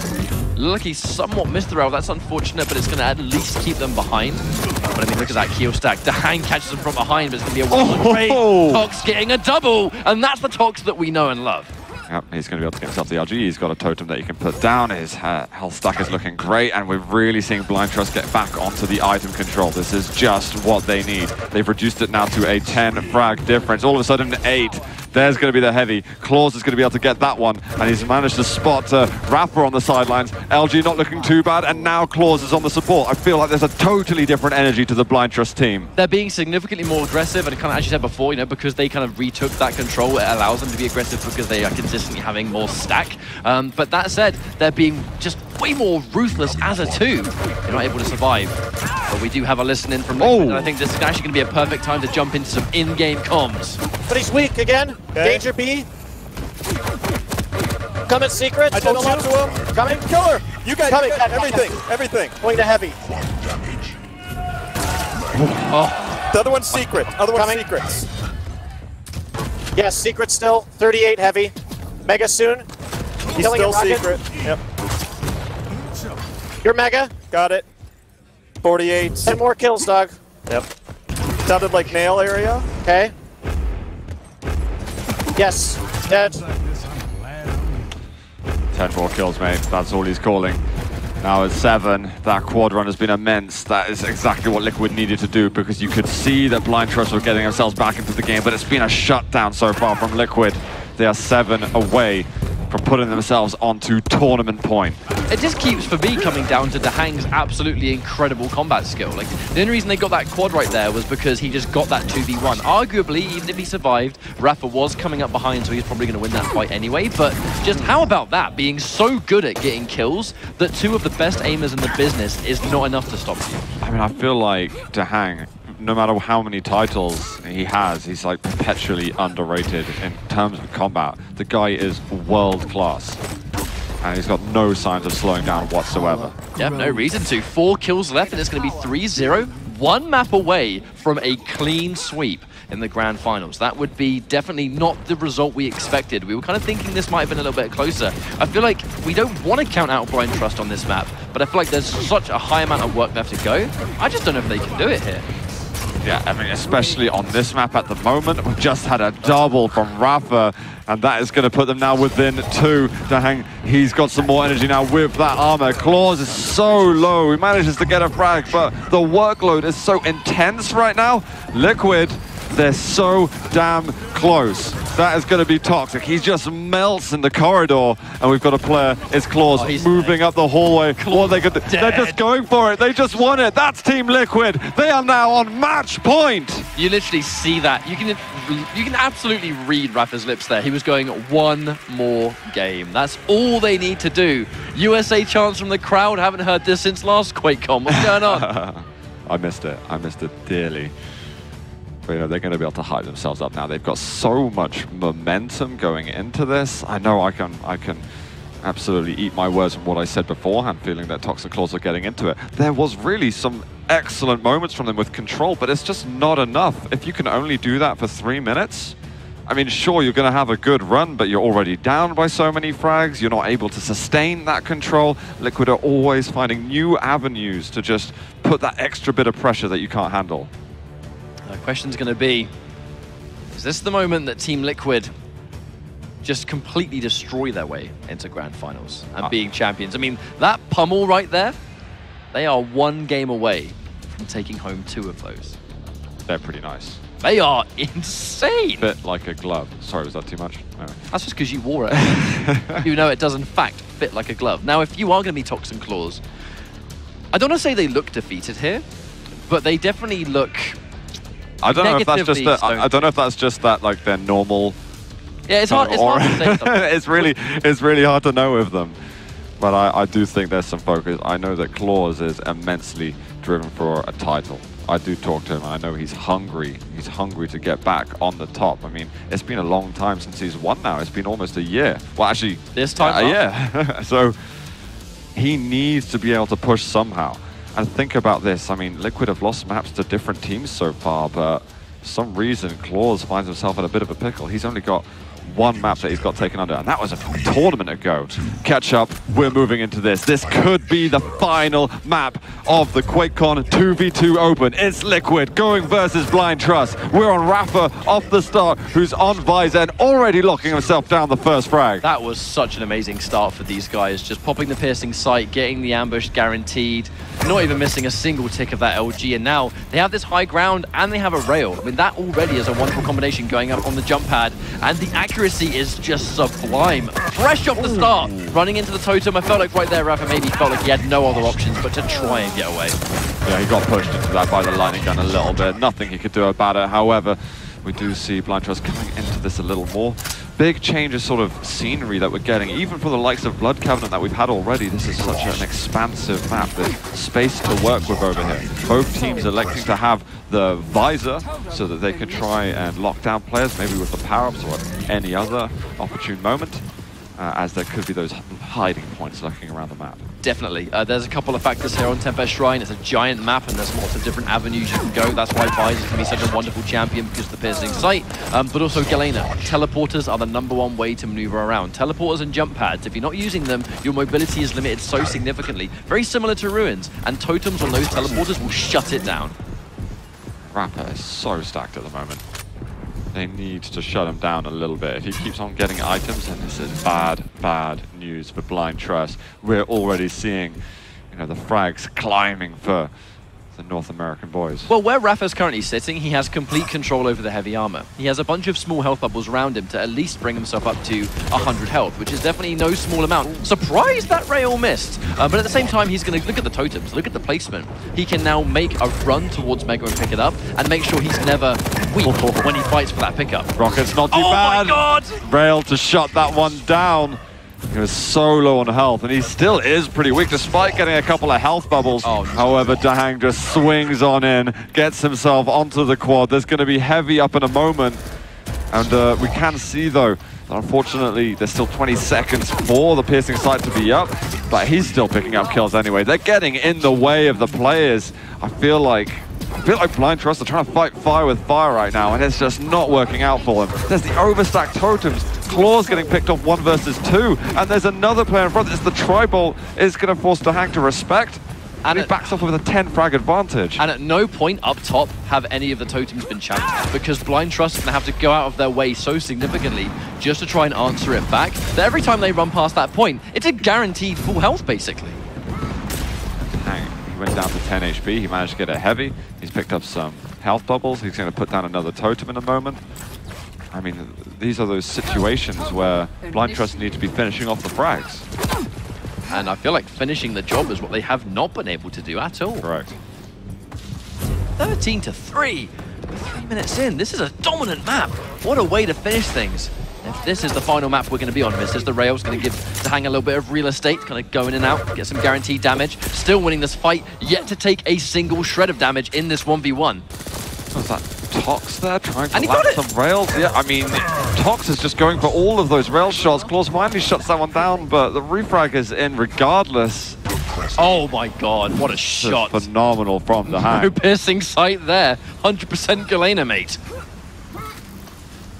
Look, he somewhat missed the rail. That's unfortunate, but it's going to at least keep them behind. But I mean, look at that Keel stack. Dahang catches them from behind, but it's going to be a 1-1 trade. Tox getting a double, and that's the Tox that we know and love.
Yep, he's going to be able to get himself the RG. He's got a totem that he can put down. His health stack is looking great, and we're really seeing Blind Trust get back onto the item control. This is just what they need. They've reduced it now to a 10 frag difference. All of a sudden, 8. There's going to be the heavy. Claws is going to be able to get that one, and he's managed to spot Rafa on the sidelines. LG not looking too bad, and now Claws is on the support. I feel like there's a totally different energy to the Blind Trust team.
They're being significantly more aggressive, and kind of, as you said before, you know, because they kind of retook that control, it allows them to be aggressive because they are consistently having more stack. But that said, they're being just way more ruthless as a two. They're not able to survive. But we do have a listen in from Liquid, and I think this is actually going to be a perfect time to jump into some in-game comms.
But he's weak again. Okay. Danger B. Coming secret.
I did a lot to him.
Coming.
Killer. You got
Coming.
everything. Everything.
Going to heavy.
Oh,
The other one's secret. Other one's
Coming.
secrets.
Yes, secret still. 38 heavy. Mega soon.
He's
Killing
still
a rocket.
secret. Yep.
You're Mega.
Got it. 48.
10 more kills, dog.
Yep. Sounded like nail area.
Okay. Yes. Dead.
10 more kills, mate. That's all he's calling. Now at 7, that quad run has been immense. That is exactly what Liquid needed to do, because you could see that Blind Trust were getting themselves back into the game, but it's been a shutdown so far from Liquid. They are 7 away from putting themselves onto tournament point.
it just keeps, for me, coming down to Dahang's absolutely incredible combat skill. Like, the only reason they got that quad right there was because he just got that 2v1. Arguably, even if he survived, Rafa was coming up behind, so he's probably going to win that fight anyway. But just how about that, being so good at getting kills that two of the best aimers in the business is not enough to stop you?
I mean, I feel like Dahang, no matter how many titles he has, he's like perpetually underrated in terms of combat. The guy is world class, and he's got no signs of slowing down whatsoever.
Yeah, no reason to. 4 kills left, and it's going to be 3-0. 1 map away from a clean sweep in the grand finals. That would be definitely not the result we expected. We were kind of thinking this might have been a little bit closer. I feel like we don't want to count out Blind Trust on this map, but I feel like there's such a high amount of work left to go. I just don't know if they can do it here.
Yeah, I mean, especially on this map at the moment. We've just had a double from Rafa, and that is going to put them now within 2. Dahang, he's got some more energy now with that armor. Claws is so low. He manages to get a frag, but the workload is so intense right now. Liquid, they're so damn close. That is going to be toxic. He just melts in the corridor, and we've got a player, it's Claws, moving up the hallway. What are they going to do? They're just going for it. They just won it. That's Team Liquid. They are now on match point.
You literally see that. You can absolutely read Rafa's lips there. He was going, one more game. That's all they need to do. USA chants from the crowd. Haven't heard this since last QuakeCon. What's going on?
I missed it. I missed it dearly. But, you know, they're going to be able to hype themselves up now. They've got so much momentum going into this. I know I can absolutely eat my words from what I said beforehand, feeling that Toxic Claws are getting into it. There was really some excellent moments from them with control, but it's just not enough. If you can only do that for 3 minutes, I mean, sure, you're going to have a good run, but you're already down by so many frags. You're not able to sustain that control. Liquid are always finding new avenues to just put that extra bit of pressure that you can't handle.
The question's going to be, is this the moment that Team Liquid just completely destroy their way into grand finals and being champions? I mean, that pummel right there, they are 1 game away from taking home 2 of those.
They're pretty nice.
They are insane.
Fit like a glove. Sorry, was that too much? No.
That's just because you wore it. You know, it does in fact fit like a glove. Now, if you are going to be Toxin Claws, I don't want to say they look defeated here, but they definitely look...
I don't know if that's just that. I don't know if that's just that, like, their normal.
Yeah, it's hard. It's hard to say something.
it's really hard to know with them. But I do think there's some focus. I know that Claws is immensely driven for a title. I do talk to him. I know he's hungry. He's hungry to get back on the top. I mean, it's been a long time since he's won now. It's been almost a year. Well, actually,
this time,
yeah. So he needs to be able to push somehow. And think about this, I mean, Liquid have lost maps to different teams so far, but for some reason, Claws finds himself in a bit of a pickle. He's only got 1 map that he's got taken under, and that was a tournament ago. Catch up, we're moving into this. This could be the final map of the QuakeCon 2v2 Open. It's Liquid going versus Blind Trust. We're on Rafa off the start, who's on Visor and already locking himself down the first frag.
That was such an amazing start for these guys. Just popping the piercing sight, getting the ambush guaranteed, not even missing a single tick of that LG, and now they have this high ground and they have a rail. I mean, and that already is a wonderful combination going up on the jump pad, and the accuracy is just sublime. Fresh off the start, running into the totem. I felt like right there, Rafa maybe felt like he had no other options but to try and get away.
Yeah, he got pushed into that by the lightning gun a little bit. Nothing he could do about it. However, we do see Blind Trust coming into this a little more. Big change of sort of scenery that we're getting, even for the likes of Blood Covenant that we've had already. This is such an expansive map. There's space to work with over here. Both teams electing to have the visor so that they can try and lock down players, maybe with the power-ups or at any other opportune moment, as there could be those hiding points lurking around the map.
Definitely. There's a couple of factors here on Tempest Shrine. It's a giant map and there's lots of different avenues you can go. That's why Visor can be such a wonderful champion, because of the piercing sight. But also Galena. Teleporters are the #1 way to maneuver around. Teleporters and jump pads, if you're not using them, your mobility is limited so significantly. Very similar to Ruins. And totems on those teleporters will shut it down.
Rapper is so stacked at the moment. They need to shut him down a little bit. If he keeps on getting items, then this is bad, bad news for Blind Trust. We're already seeing, you know, the frags climbing for the North American boys.
Well, where Rafa's currently sitting, he has complete control over the heavy armor. He has a bunch of small health bubbles around him to at least bring himself up to 100 health, which is definitely no small amount. Surprised that rail missed. But at the same time, he's going to look at the totems, look at the placement. He can now make a run towards Mega and pick it up, and make sure he's never weak when he fights for that pickup.
Rocket's not too bad.
Oh my god!
Rail to shut that one down. He was so low on health, and he still is pretty weak, despite getting a couple of health bubbles.
Oh, no.
However, Dahang just swings on in, gets himself onto the quad. There's going to be heavy up in a moment. And we can see, though, that unfortunately, there's still 20 seconds for the piercing sight to be up, but he's still picking up kills anyway. They're getting in the way of the players. I feel like Blind Trust are trying to fight fire with fire right now, and it's just not working out for them. There's the overstacked totems. Claws getting picked off 1 versus 2, and there's another player in front. It's the Tribolt is going to force Dahang to respect, and he backs off with a 10 frag advantage.
And at no point up top have any of the totems been champed, because Blind Trust are going to have to go out of their way so significantly just to try and answer it back, that every time they run past that point, it's a guaranteed full health, basically.
Dahang, he went down to 10 HP. He managed to get a heavy. He's picked up some health bubbles. He's going to put down another totem in a moment. I mean, these are those situations where Blind Trust need to be finishing off the frags.
And I feel like finishing the job is what they have not been able to do at all.
Correct.
13-3. 3 minutes in. This is a dominant map. What a way to finish things. If this is the final map we're going to be on, this is the rails going to give Dahang a little bit of real estate, kind of go in and out, get some guaranteed damage. Still winning this fight, yet to take a single shred of damage in this 1v1.
What's that? Tox there trying to
And he
land
got it!
some rails. Yeah, I mean, Tox is just going for all of those rail shots. Claws finally shuts that one down, but the refrag is in regardless.
Oh my god, what a shot.
Just phenomenal from Dahang.
No piercing sight there. 100% Galena, mate.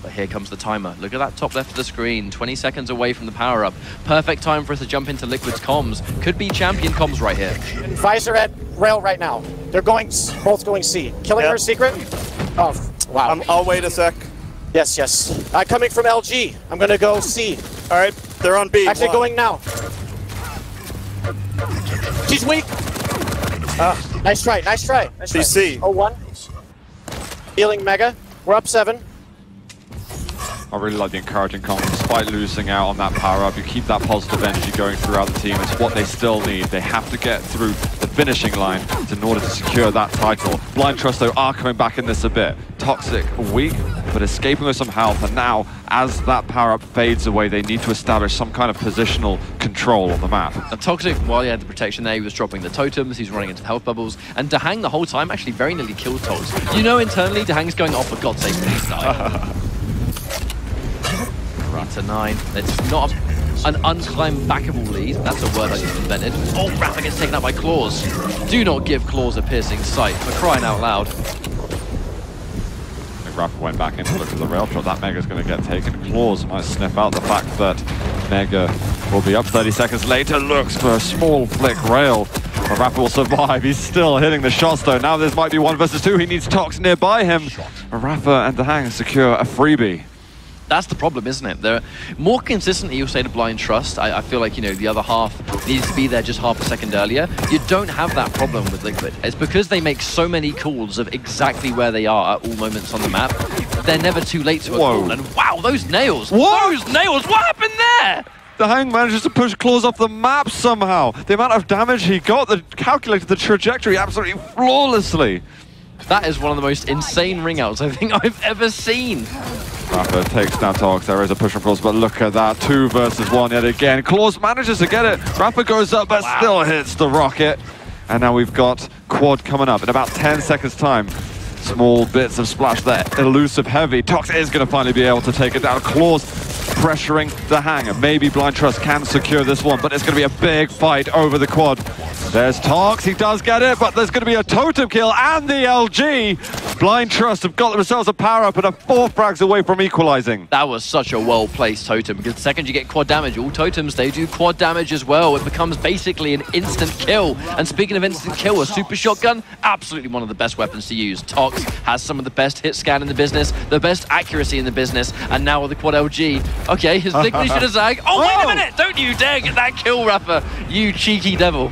But here comes the timer. Look at that top left of the screen. 20 seconds away from the power-up. Perfect time for us to jump into Liquid's comms. Could be champion comms right here.
Visor at rail right now. They're going, both going C. Killing her secret. Oh, wow.
I'll wait a sec.
Yes, yes. Coming from LG. I'm going to go C.
All right, they're on B.
Actually going now. She's weak. Nice try, nice try. Nice try.
CC.
0-1. Healing Mega. We're up 7.
I really like the encouraging comment. Despite losing out on that power-up, you keep that positive energy going throughout the team. It's what they still need. They have to get through the finishing line in order to secure that title. Blind Trust, though, are coming back in this a bit. Toxic, weak, but escaping with some health. And now, as that power-up fades away, they need to establish some kind of positional control on the map.
And Toxic, while he had the protection there, he was dropping the totems, he's running into the health bubbles, and Dahang the whole time actually very nearly killed Tox. You know internally, Dahang's going, oh, for God's sake, please die. Into 9. It's not an unclimbbackable lead. That's a word I just invented. Oh, Rafa gets taken out by Claws. Do not give Claws a piercing sight, for crying out loud.
I think Rafa went back in to look at the rail shot. That Mega's going to get taken. Claws might sniff out the fact that Mega will be up 30 seconds later. Looks for a small flick rail. But Rafa will survive. He's still hitting the shots, though. Now this might be 1 versus 2. He needs Tox nearby him. Rafa and Dahang secure a freebie.
That's the problem, isn't it? They're more consistently, you'll say, to blind trust. I feel like, you know, the other half needs to be there just half a second earlier. You don't have that problem with Liquid. It's because they make so many calls of exactly where they are at all moments on the map. They're never too late to a call. And wow, those nails!
Whoa.
Those nails! What happened there?
The Hang manages to push Claws off the map somehow. The amount of damage he got, calculated the trajectory absolutely flawlessly.
That is one of the most insane ring outs I think I've ever seen.
Rafa takes down Tox. There is a push from Claws, but look at that. 2 versus 1 yet again. Claws manages to get it. Rafa goes up, but still hits the rocket. And now we've got Quad coming up in about 10 seconds time. Small bits of splash there. Elusive Heavy. Tox is going to finally be able to take it down. Claws pressuring the Hang. Maybe Blind Trust can secure this one, but it's going to be a big fight over the Quad. There's Tox, he does get it, but there's going to be a totem kill and the LG. Blind Trust have got themselves a power-up and are 4 frags away from equalizing.
That was such a well-placed totem, because the second you get quad damage, all totems, they do quad damage as well. It becomes basically an instant kill. And speaking of instant kill, a super shotgun, absolutely one of the best weapons to use. Tox has some of the best hit scan in the business, the best accuracy in the business, and now with the quad LG. Okay, his big should have zagged. Oh, wait a minute! Don't you dare get that kill, Rafa, you cheeky devil.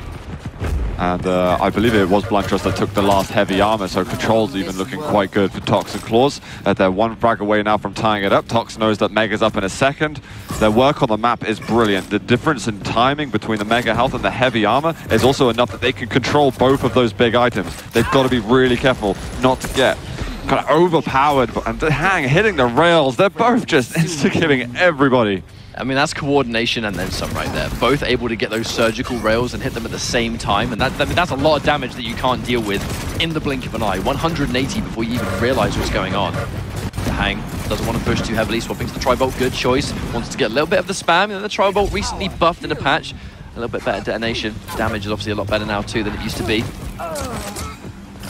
And I believe it was Blind Trust that took the last heavy armor, so control's even looking quite good for Tox and Claws. They're 1 frag away now from tying it up. Tox knows that Mega's up in a second. Their work on the map is brilliant. The difference in timing between the Mega health and the heavy armor is also enough that they can control both of those big items. They've got to be really careful not to get kind of overpowered, and the Hang hitting the rails. They're both just insta-killing everybody.
I mean, that's coordination and then some right there. Both able to get those surgical rails and hit them at the same time. And that's a lot of damage that you can't deal with in the blink of an eye. 180 before you even realize what's going on. The Hang doesn't want to push too heavily, swapping to the Tri-Bolt. Good choice. Wants to get a little bit of the spam. You know, the Tri-Bolt recently buffed in a patch. A little bit better detonation. Damage is obviously a lot better now too than it used to be.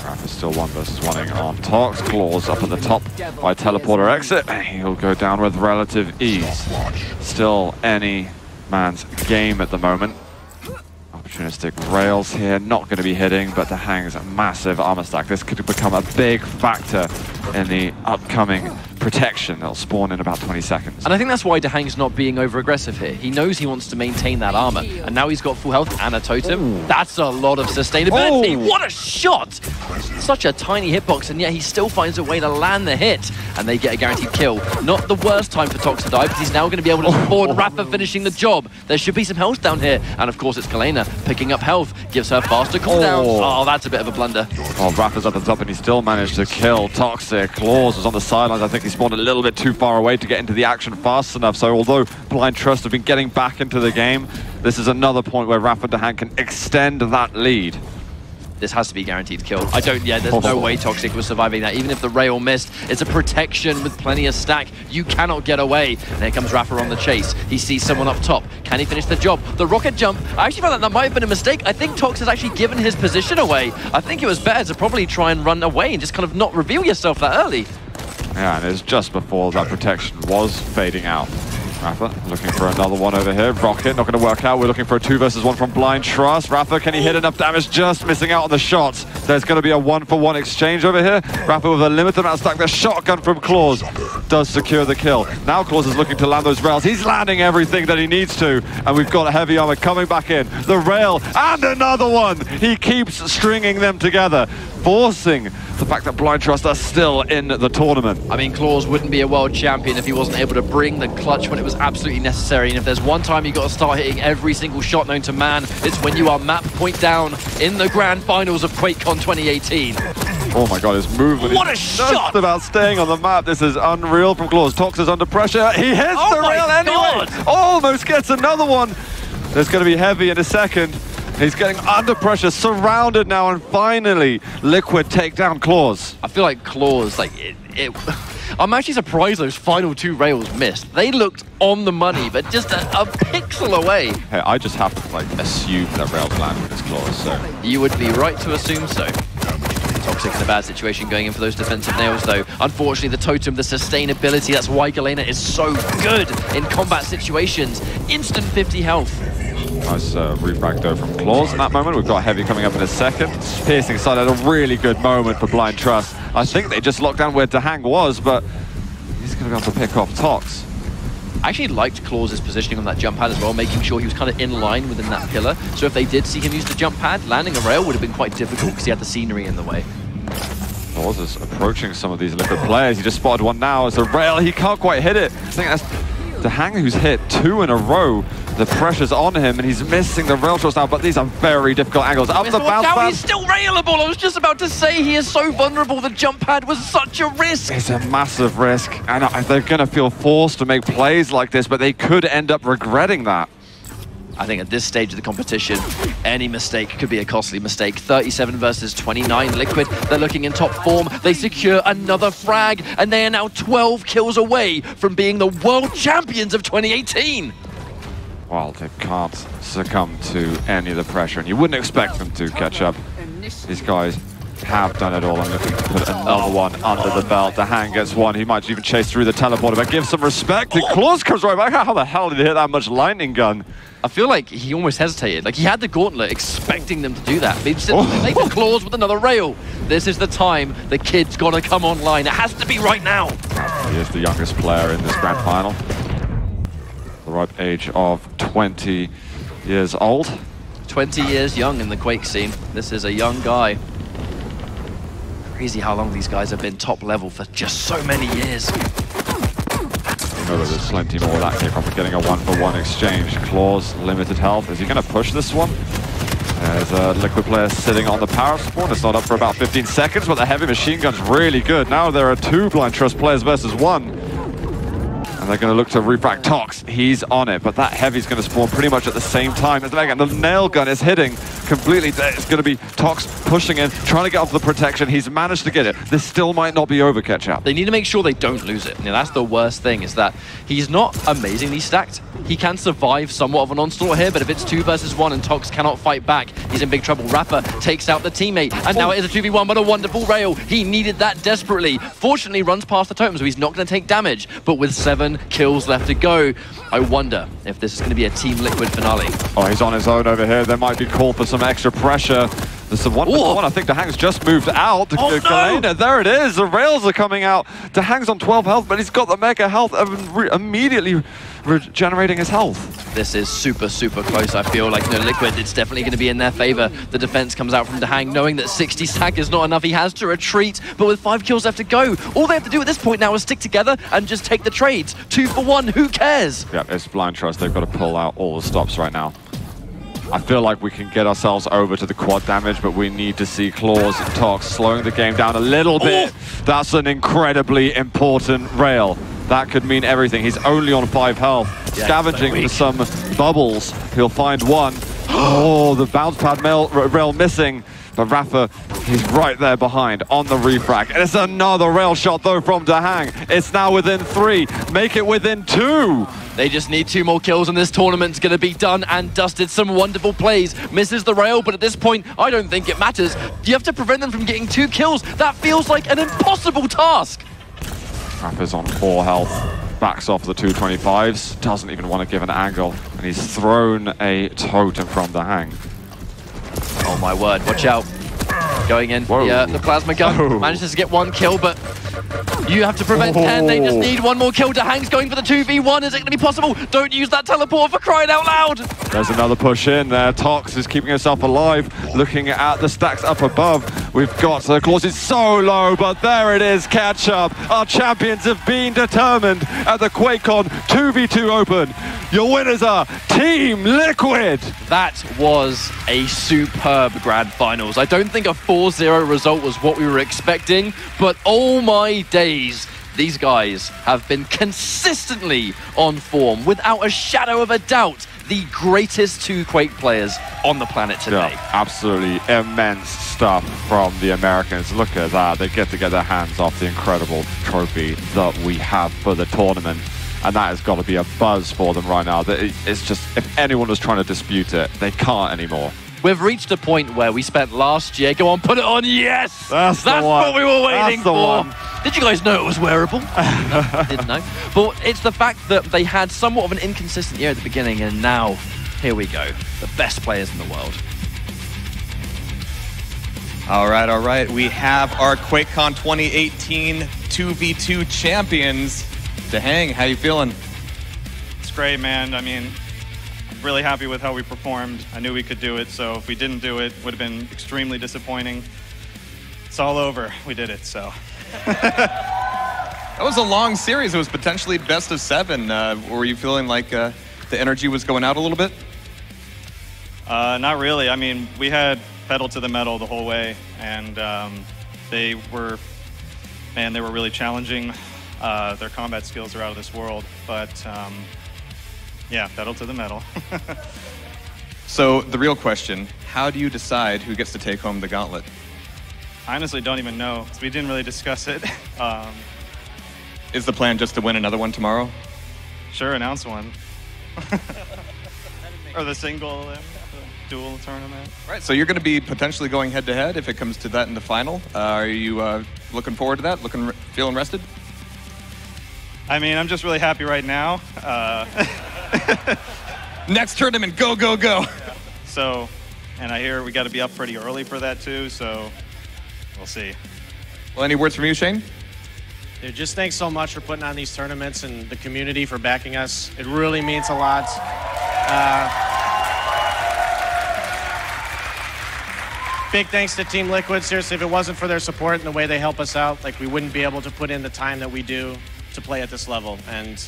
Rafa's still 1 versus 1ing on Tox. Claws up at the top by teleporter exit. He'll go down with relative ease. Still any man's game at the moment. Opportunistic rails here, not going to be hitting, but the Hang's massive armor stack. This could become a big factor in the upcoming protection. They'll spawn in about 20 seconds.
And I think that's why Dahang's not being over-aggressive here. He knows he wants to maintain that armor. And now he's got full health and a totem. Ooh. That's a lot of sustainability. Oh. What a shot! Such a tiny hitbox, and yet he still finds a way to land the hit. And they get a guaranteed kill. Not the worst time for Tox to die, because he's now going to be able to spawn Rafa finishing the job. There should be some health down here. And of course, it's Kalena picking up health. Gives her faster cooldowns. Oh, that's a bit of a blunder.
Oh, Rafa's at the top, and he still managed to kill Toxic. Claws was on the sidelines. I think he spawned a little bit too far away to get into the action fast enough. So although Blind Trust have been getting back into the game, this is another point where Rafa Dahang can extend that lead.
This has to be guaranteed kill. There's no way Toxic was surviving that. Even if the rail missed, it's a protection with plenty of stack. You cannot get away. And here comes Rafa on the chase. He sees someone up top. Can he finish the job? The rocket jump. I actually found that might have been a mistake. I think Tox has actually given his position away. I think it was better to probably try and run away and just kind of not reveal yourself that early.
Yeah, and it's just before that protection was fading out. Rafa looking for another one over here. Rocket not going to work out. We're looking for a 2 versus 1 from Blind Trust. Rafa, can he hit enough damage? Just missing out on the shots. There's going to be a 1-for-1 exchange over here. Rafa with a limited amount of stack. The shotgun from Claws does secure the kill. Now Claws is looking to land those rails. He's landing everything that he needs to. And we've got a heavy armor coming back in. The rail and another one. He keeps stringing them together, forcing the fact that Blind Trust are still in the tournament.
I mean, Claws wouldn't be a world champion if he wasn't able to bring the clutch when it was absolutely necessary. And if there's one time you got to start hitting every single shot known to man, it's when you are map point down in the grand finals of QuakeCon 2018.
Oh my god, his movement is just about staying on the map. This is unreal from Claws. Tox is under pressure. He hits the rail anyway. Almost gets another one. There's going to be heavy in a second. He's getting under pressure, surrounded now, and finally, Liquid take down Claws.
I feel like Claws, I'm actually surprised those final 2 rails missed. They looked on the money, but just a pixel away.
Hey, I just have to assume that rails land with his Claws, so.
You would be right to assume so. Toxic in a bad situation going in for those defensive nails, though. Unfortunately, the totem, the sustainability, that's why Galena is so good in combat situations. Instant 50 health.
Nice refrag though from Claws in that moment. We've got Heavy coming up in a second. Piercing side had a really good moment for Blind Trust. I think they just locked down where Dahang was, but he's he's going to be able to pick off Tox.
I actually liked Claw's positioning on that jump pad as well, making sure he was kind of in line within that pillar. So if they did see him use the jump pad, landing a rail would have been quite difficult because he had the scenery in the way.
Claws is approaching some of these Liquid players. He just spotted one now as a rail. He can't quite hit it. I think that's the Hang who's hit 2 in a row. The pressure's on him and he's missing the rail shots now, but these are very difficult angles. Up the bounce pad.
He's still railable. I was just about to say he is so vulnerable. The jump pad was such a risk.
It's a massive risk, and they're going to feel forced to make plays like this, but they could end up regretting that.
I think at this stage of the competition, any mistake could be a costly mistake. 37 versus 29 Liquid. They're looking in top form. They secure another frag, and they are now 12 kills away from being the world champions of 2018.
Well, they can't succumb to any of the pressure, and you wouldn't expect them to catch up. These guys have done it all and looking to put another one under the belt. The Hang gets one. He might even chase through the teleporter, but give some respect. The Claws comes right back. How the hell did he hit that much lightning gun?
I feel like he almost hesitated. Like he had the gauntlet expecting them to do that. They just didn't make the Claws with another rail. This is the time the kid's got to come online. It has to be right now.
He is the youngest player in this grand final. The ripe age of 20 years old.
20 years young in the Quake scene. This is a young guy. Crazy how long these guys have been top level for just so many years.
You know that there's plenty more of that here from getting a 1-for-1 exchange. Claws, limited health. Is he going to push this one? There's a Liquid player sitting on the power spawn. It's not up for about 15 seconds, but the heavy machine gun's really good. Now there are 2 Blind Trust players versus 1. And they're going to look to refract Tox. He's on it, but that heavy's going to spawn pretty much at the same time as the Mega. The nail gun is hitting completely. It's going to be Tox pushing in, trying to get off the protection. He's managed to get it. This still might not be over, Ketchup.
They need to make sure they don't lose it. You know, that's the worst thing, is that he's not amazingly stacked. He can survive somewhat of an onslaught here, but if it's 2 versus 1 and Tox cannot fight back, he's in big trouble. Rapper takes out the teammate, and now it is a 2v1, but a wonderful rail. He needed that desperately. Fortunately, runs past the totem, so he's not going to take damage, but with 7 kills left to go, I wonder if this is going to be a Team Liquid finale.
Oh, he's on his own over here. There might be call for some extra pressure. There's some one. I think the Hang's just moved out.
No!
There it is. The rails are coming out. The Hang's on 12 health, but he's got the mega health immediately regenerating his health.
This is super, super close. I feel like Liquid, it's definitely going to be in their favor. The defense comes out from the Hang, knowing that 60 stack is not enough. He has to retreat, but with 5 kills left to go, all they have to do at this point now is stick together and just take the trades. 2 for 1, who cares?
Yeah, it's Blind Trust. They've got to pull out all the stops right now. I feel like we can get ourselves over to the quad damage, but we need to see Claws and Tox slowing the game down a little bit. That's an incredibly important rail. That could mean everything. He's only on 5 health. Yeah, scavenging for some bubbles. He'll find one. Oh, the bounce pad rail missing. But Rafa, he's right there behind on the refrag. And it's another rail shot, though, from Dahang. It's now within 3. Make it within 2.
They just need 2 more kills and this tournament's going to be done and dusted. Some wonderful plays. Misses the rail, but at this point, I don't think it matters. You have to prevent them from getting 2 kills. That feels like an impossible task.
Rafa's on 4 health. Backs off the 225s. Doesn't even want to give an angle. And he's thrown a totem from the Hang.
Oh my word, watch out. Going in, the plasma gun manages to get 1 kill, but you have to prevent 10. They just need 1 more kill. Dahang's going for the 2v1. Is it going to be possible? Don't use that teleport for crying out loud.
There's another push in there. Tox is keeping himself alive, looking at the stacks up above. We've got the Claws is so low, but there it is, catch up. Our champions have been determined at the QuakeCon 2v2 Open. Your winners are Team Liquid.
That was a superb grand finals. I don't think a 4-0 result was what we were expecting, but oh my days, these guys have been consistently on form, without a shadow of a doubt, the greatest 2 Quake players on the planet today.
Yeah, absolutely immense stuff from the Americans. Look at that. They get to get their hands off the incredible trophy that we have for the tournament. And that has got to be a buzz for them right now. It's just, if anyone was trying to dispute it, they can't anymore.
We've reached a point where we spent last year, go on, put it on, yes!
That's
what we were waiting for.
One.
Did you guys know it was wearable? Didn't know. But it's the fact that they had somewhat of an inconsistent year at the beginning, and now, here we go. The best players in the world.
All right. We have our QuakeCon 2018 2v2 champions. to hang. How you feeling?
It's great, man. I mean, really happy with how we performed. I knew we could do it, so if we didn't do it, it would have been extremely disappointing. It's all over. We did it, so.
That was a long series. It was potentially best of 7. Were you feeling like the energy was going out a little bit?
Not really. I mean, we had pedal to the metal the whole way, and they were really challenging. Their combat skills are out of this world, but yeah, pedal to the metal.
So the real question, how do you decide who gets to take home the gauntlet?
I honestly don't even know, because we didn't really discuss it.
Is the plan just to win another one tomorrow?
Sure, announce one. Or the single, the dual tournament.
Right, so you're going to be potentially going head-to-head if it comes to that in the final. Are you looking forward to that? Feeling rested?
I mean, I'm just really happy right now.
Next tournament, go, go, go.
So, and I hear we got to be up pretty early for that too, so we'll see.
Well, any words from you, Shane?
Dude, just thanks so much for putting on these tournaments and the community for backing us. It really means a lot. Big thanks to Team Liquid. Seriously, if it wasn't for their support and the way they help us out, like, we wouldn't be able to put in the time that we do to play at this level. And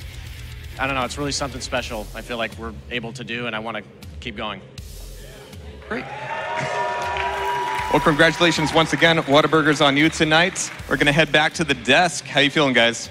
I don't know, it's really something special I feel like we're able to do, and I want to keep going.
Great. Well, congratulations once again. Whataburger's on you tonight. We're going to head back to the desk. How you feeling, guys?